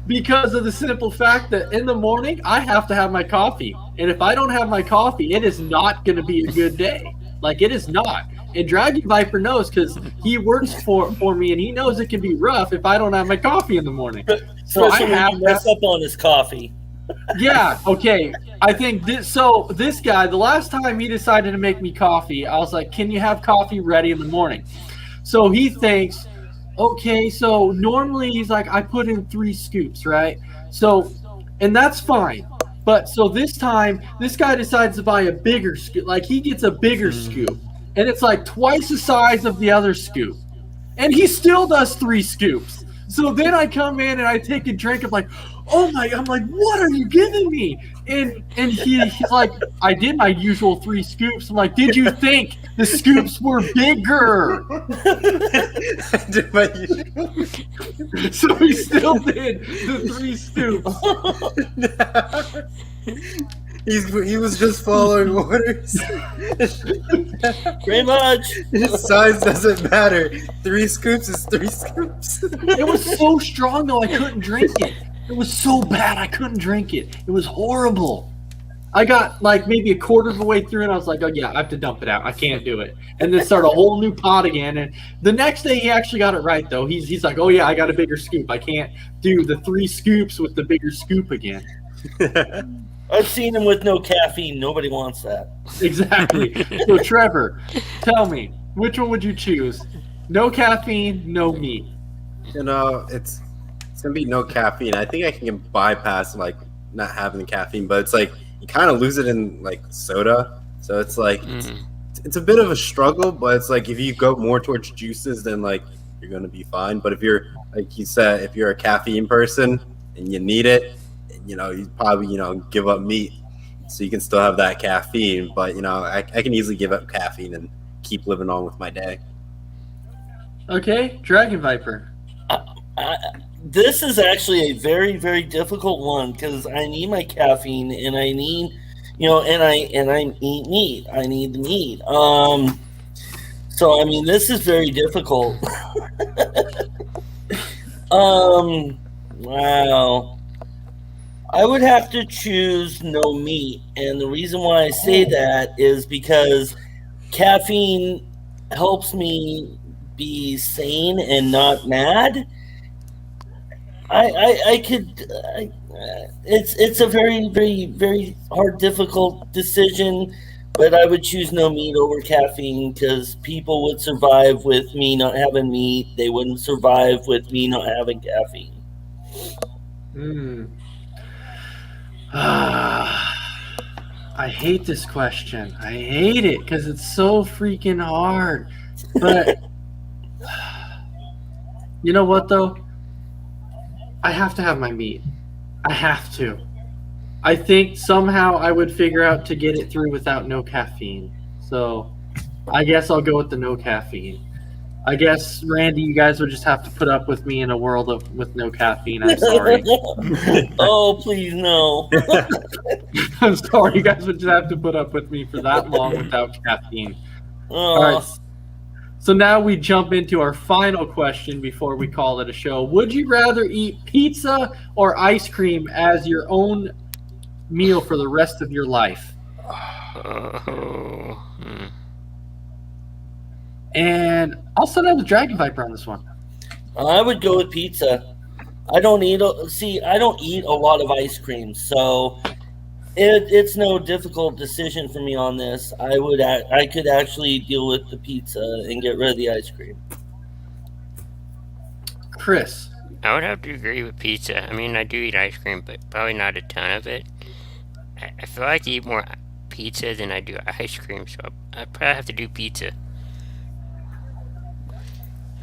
Because of the simple fact that in the morning I have to have my coffee, and if I don't have my coffee, it is not going to be a good day. Like it is not. And Dragon Viper knows because he works for me, and he knows it can be rough if I don't have my coffee in the morning. So I especially when have you mess up on his coffee. Yeah. Okay. I think this guy, the last time he decided to make me coffee, I was like, "Can you have coffee ready in the morning?" So he thinks, okay, so normally he's like, I put in 3 scoops, right? So, and that's fine. But so this time, this guy decides to buy a bigger scoop. Like he gets a bigger scoop, and it's like twice the size of the other scoop. And he still does 3 scoops. So then I come in and I take a drink. I'm like, oh my! I'm like, what are you giving me? And he's like, I did my usual 3 scoops. I'm like, did you think the scoops were bigger? So he still did the 3 scoops. He was just following orders. Pretty much. His size doesn't matter. 3 scoops is 3 scoops. It was so strong though I couldn't drink it. It was so bad I couldn't drink it. It was horrible. I got like maybe a quarter of the way through and I was like, oh yeah, I have to dump it out. I can't do it. And then start a whole new pot again. And the next day he actually got it right though. He's like, oh yeah, I got a bigger scoop. I can't do the 3 scoops with the bigger scoop again. I've seen him with no caffeine. Nobody wants that. Exactly. So Trevor, tell me, which one would you choose? No caffeine, no meat. It's gonna be no caffeine. I think I can bypass like not having the caffeine, but it's like you kind of lose it in like soda. So it's like it's a bit of a struggle, but it's like if you go more towards juices, then like you're gonna be fine. But if you're like you said, if you're a caffeine person and you need it, you probably give up meat so you can still have that caffeine. But I can easily give up caffeine and keep living on with my day. Okay, Dragon Viper. This is actually a very, very difficult one because I need my caffeine and I need, and I eat meat. I need the meat. So I mean, this is very difficult. Wow. I would have to choose no meat, and the reason why I say that is because caffeine helps me be sane and not mad. It's a very, very, very hard, difficult decision, but I would choose no meat over caffeine because people would survive with me not having meat. They wouldn't survive with me not having caffeine. I hate this question. I hate it because it's so freaking hard. But you know what, though? I have to have my meat. I have to. I think somehow I would figure out to get it through without no caffeine. So I guess I'll go with the no caffeine. I guess, Randy, you guys would just have to put up with me in a world with no caffeine. I'm sorry. Oh, please, no. I'm sorry. You guys would just have to put up with me for that long without caffeine. All right. So now we jump into our final question before we call it a show. Would you rather eat pizza or ice cream as your own meal for the rest of your life? And I'll start out with Dragon Viper on this one. I would go with pizza. I don't eat a lot of ice cream, so it's no difficult decision for me on this. I could actually deal with the pizza and get rid of the ice cream. Chris. I would have to agree with pizza. I mean, I do eat ice cream, but probably not a ton of it. I feel like I eat more pizza than I do ice cream, so I probably have to do pizza.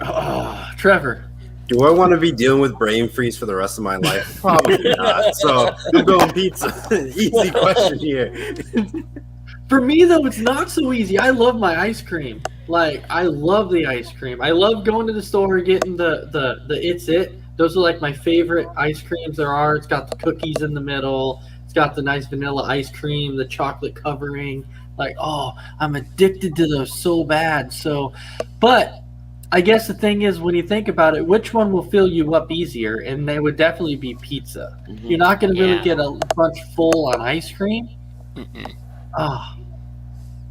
Oh, Trevor. Do I want to be dealing with brain freeze for the rest of my life? Probably not. So I'm going pizza. Easy question here. For me, though, it's not so easy. I love my ice cream. Like, I love the ice cream. I love going to the store and getting the It's It. Those are like my favorite ice creams there are. It's got the cookies in the middle. It's got the nice vanilla ice cream, the chocolate covering. Like, oh, I'm addicted to those so bad. So, but I guess the thing is, when you think about it, which one will fill you up easier? And they would definitely be pizza. Mm-hmm. You're not going to really get a bunch full on ice cream. Oh,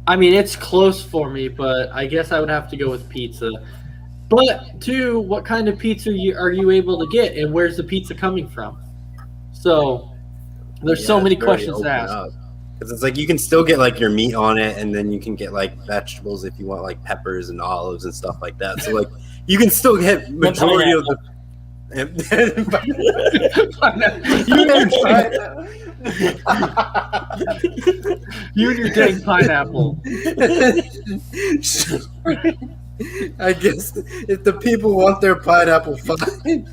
I mean, it's close for me, but I guess I would have to go with pizza. But, too, what kind of pizza are you able to get, and where's the pizza coming from? So, there's so many questions to ask. Because it's like you can still get like your meat on it, and then you can get like vegetables if you want like peppers and olives and stuff like that. So like you can still get majority of the. You and your dang pineapple. I guess if the people want their pineapple, fine.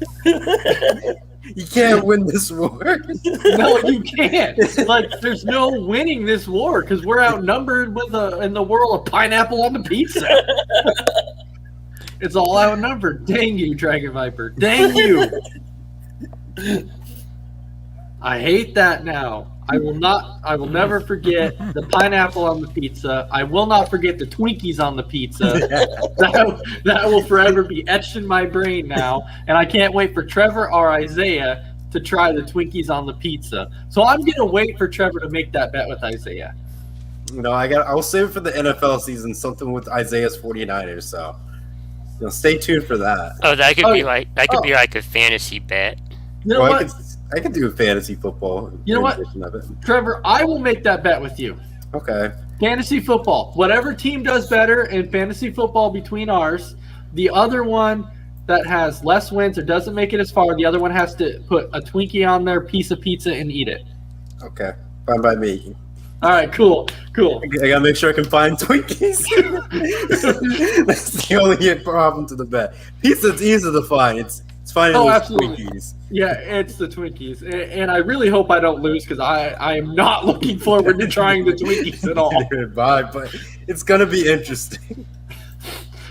You can't win this war. No, you can't. Like, there's no winning this war because we're outnumbered in the world of pineapple on the pizza. It's all outnumbered. Dang you, Dragon Viper. Dang you. I hate that now. I will never forget the pineapple on the pizza. I will not forget the Twinkies on the pizza. That will forever be etched in my brain now. And I can't wait for Trevor or Isaiah to try the Twinkies on the pizza. So I'm going to wait for Trevor to make that bet with Isaiah. No, I will save it for the NFL season, something with Isaiah's 49ers. So, stay tuned for that. Oh, that could be like a fantasy bet. You know what? I could do fantasy football. You know what, Trevor? I will make that bet with you. Okay. Fantasy football. Whatever team does better in fantasy football between ours, the other one that has less wins or doesn't make it as far, the other one has to put a Twinkie on their piece of pizza and eat it. Okay. Fine by me. All right, cool. I gotta make sure I can find Twinkies. That's the only problem to the bet. Pizza's easy to find. It's finding those absolutely. Twinkies. Yeah, it's the Twinkies. And I really hope I don't lose because I am not looking forward to trying the Twinkies at all. Bye, but it's going to be interesting.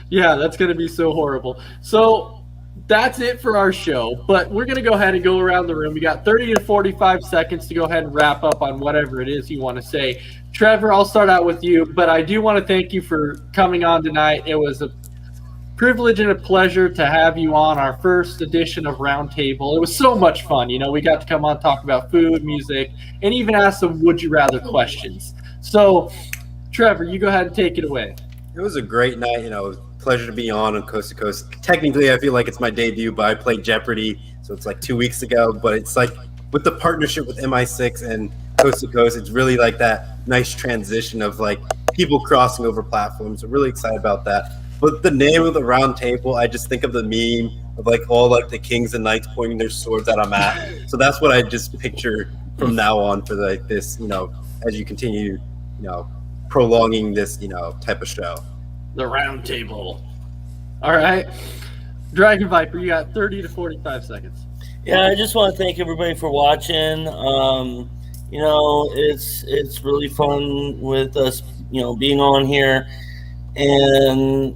Yeah, that's going to be so horrible. So that's it for our show. But we're going to go ahead and go around the room. We got 30 to 45 seconds to go ahead and wrap up on whatever it is you want to say. Trevor, I'll start out with you. But I do want to thank you for coming on tonight. It was privilege and a pleasure to have you on our first edition of Roundtable. It was so much fun. You know, we got to come on, talk about food, music, and even ask some would you rather questions. So, Trevor, you go ahead and take it away. It was a great night. You know, pleasure to be on Coast to Coast. Technically, I feel like it's my debut, but I played Jeopardy, so it's like 2 weeks ago. But it's like with the partnership with MI6 and Coast to Coast, it's really like that nice transition of like people crossing over platforms. I'm really excited about that. But the name of the round table, I just think of the meme of like all like the kings and knights pointing their swords at a map. So that's what I just picture from now on for like this, you know, as you continue, you know, prolonging this, you know, type of show. The round table. All right. Dragon Viper, you got 30 to 45 seconds. Yeah, I just want to thank everybody for watching. You know, it's really fun with us, you know, being on here. And,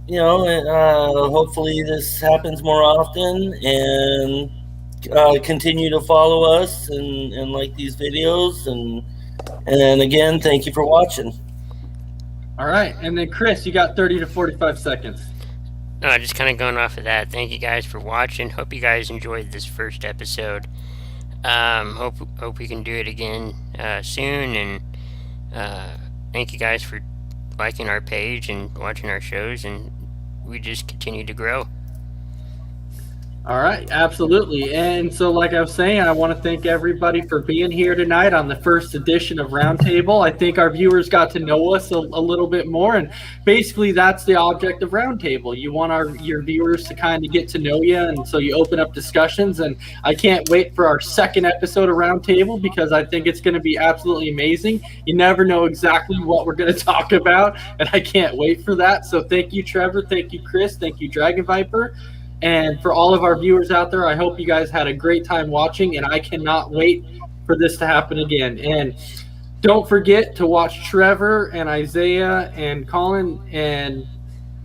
you know, hopefully this happens more often, and continue to follow us and like these videos. And again, thank you for watching. All right. And then, Chris, you got 30 to 45 seconds. No, just kind of going off of that. Thank you guys for watching. Hope you guys enjoyed this first episode. Hope we can do it again soon. And thank you guys for liking our page and watching our shows. And we just continue to grow. All right, absolutely. And so, like I was saying, I want to thank everybody for being here tonight on the first edition of Roundtable. I think our viewers got to know us a little bit more, and basically that's the object of Roundtable. You want your viewers to kind of get to know you, and so you open up discussions. And I can't wait for our second episode of Roundtable because I think it's going to be absolutely amazing. You never know exactly what we're going to talk about, and I can't wait for that. So thank you, Trevor. Thank you, Chris. Thank you, Dragon Viper. And for all of our viewers out there, I hope you guys had a great time watching, and I cannot wait for this to happen again. And don't forget to watch Trevor and Isaiah and Colin and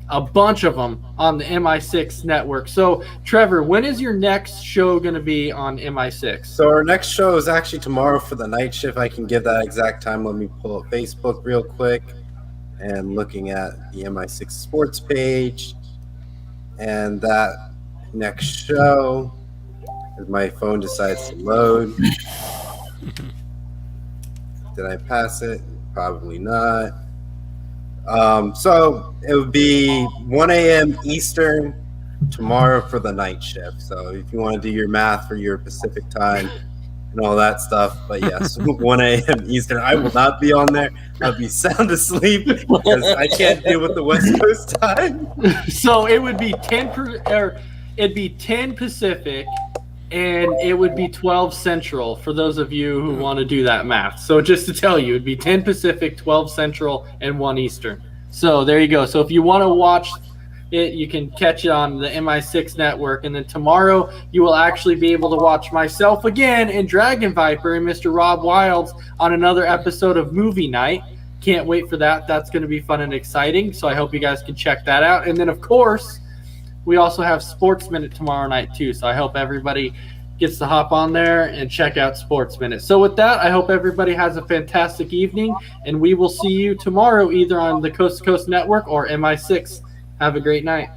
a bunch of them on the MI6 network. So, Trevor, when is your next show going to be on MI6? So our next show is actually tomorrow for the night shift. I can give that exact time. Let me pull up Facebook real quick and looking at the MI6 sports page. And that next show, as my phone decides to load. Did I pass it? Probably not. So it would be 1 a.m. Eastern tomorrow for the night shift. So if you want to do your math for your Pacific time and all that stuff. But yes, 1 a.m. Eastern. I will not be on there. I'll be sound asleep because I can't deal with the West Coast time. So it would be 10 Pacific, and it would be 12 Central for those of you who want to do that math. So just to tell you, it'd be 10 Pacific, 12 Central, and 1 Eastern. So there you go. So if you want to watch it, you can catch it on the MI6 network. And then tomorrow you will actually be able to watch myself again and Dragon Viper and Mr. Rob Wilds on another episode of Movie Night. Can't wait for that. That's going to be fun and exciting. So I hope you guys can check that out. And then, of course, we also have Sports Minute tomorrow night too. So I hope everybody gets to hop on there and check out Sports Minute. So with that, I hope everybody has a fantastic evening, and we will see you tomorrow either on the Coast to Coast Network or MI6. Have a great night.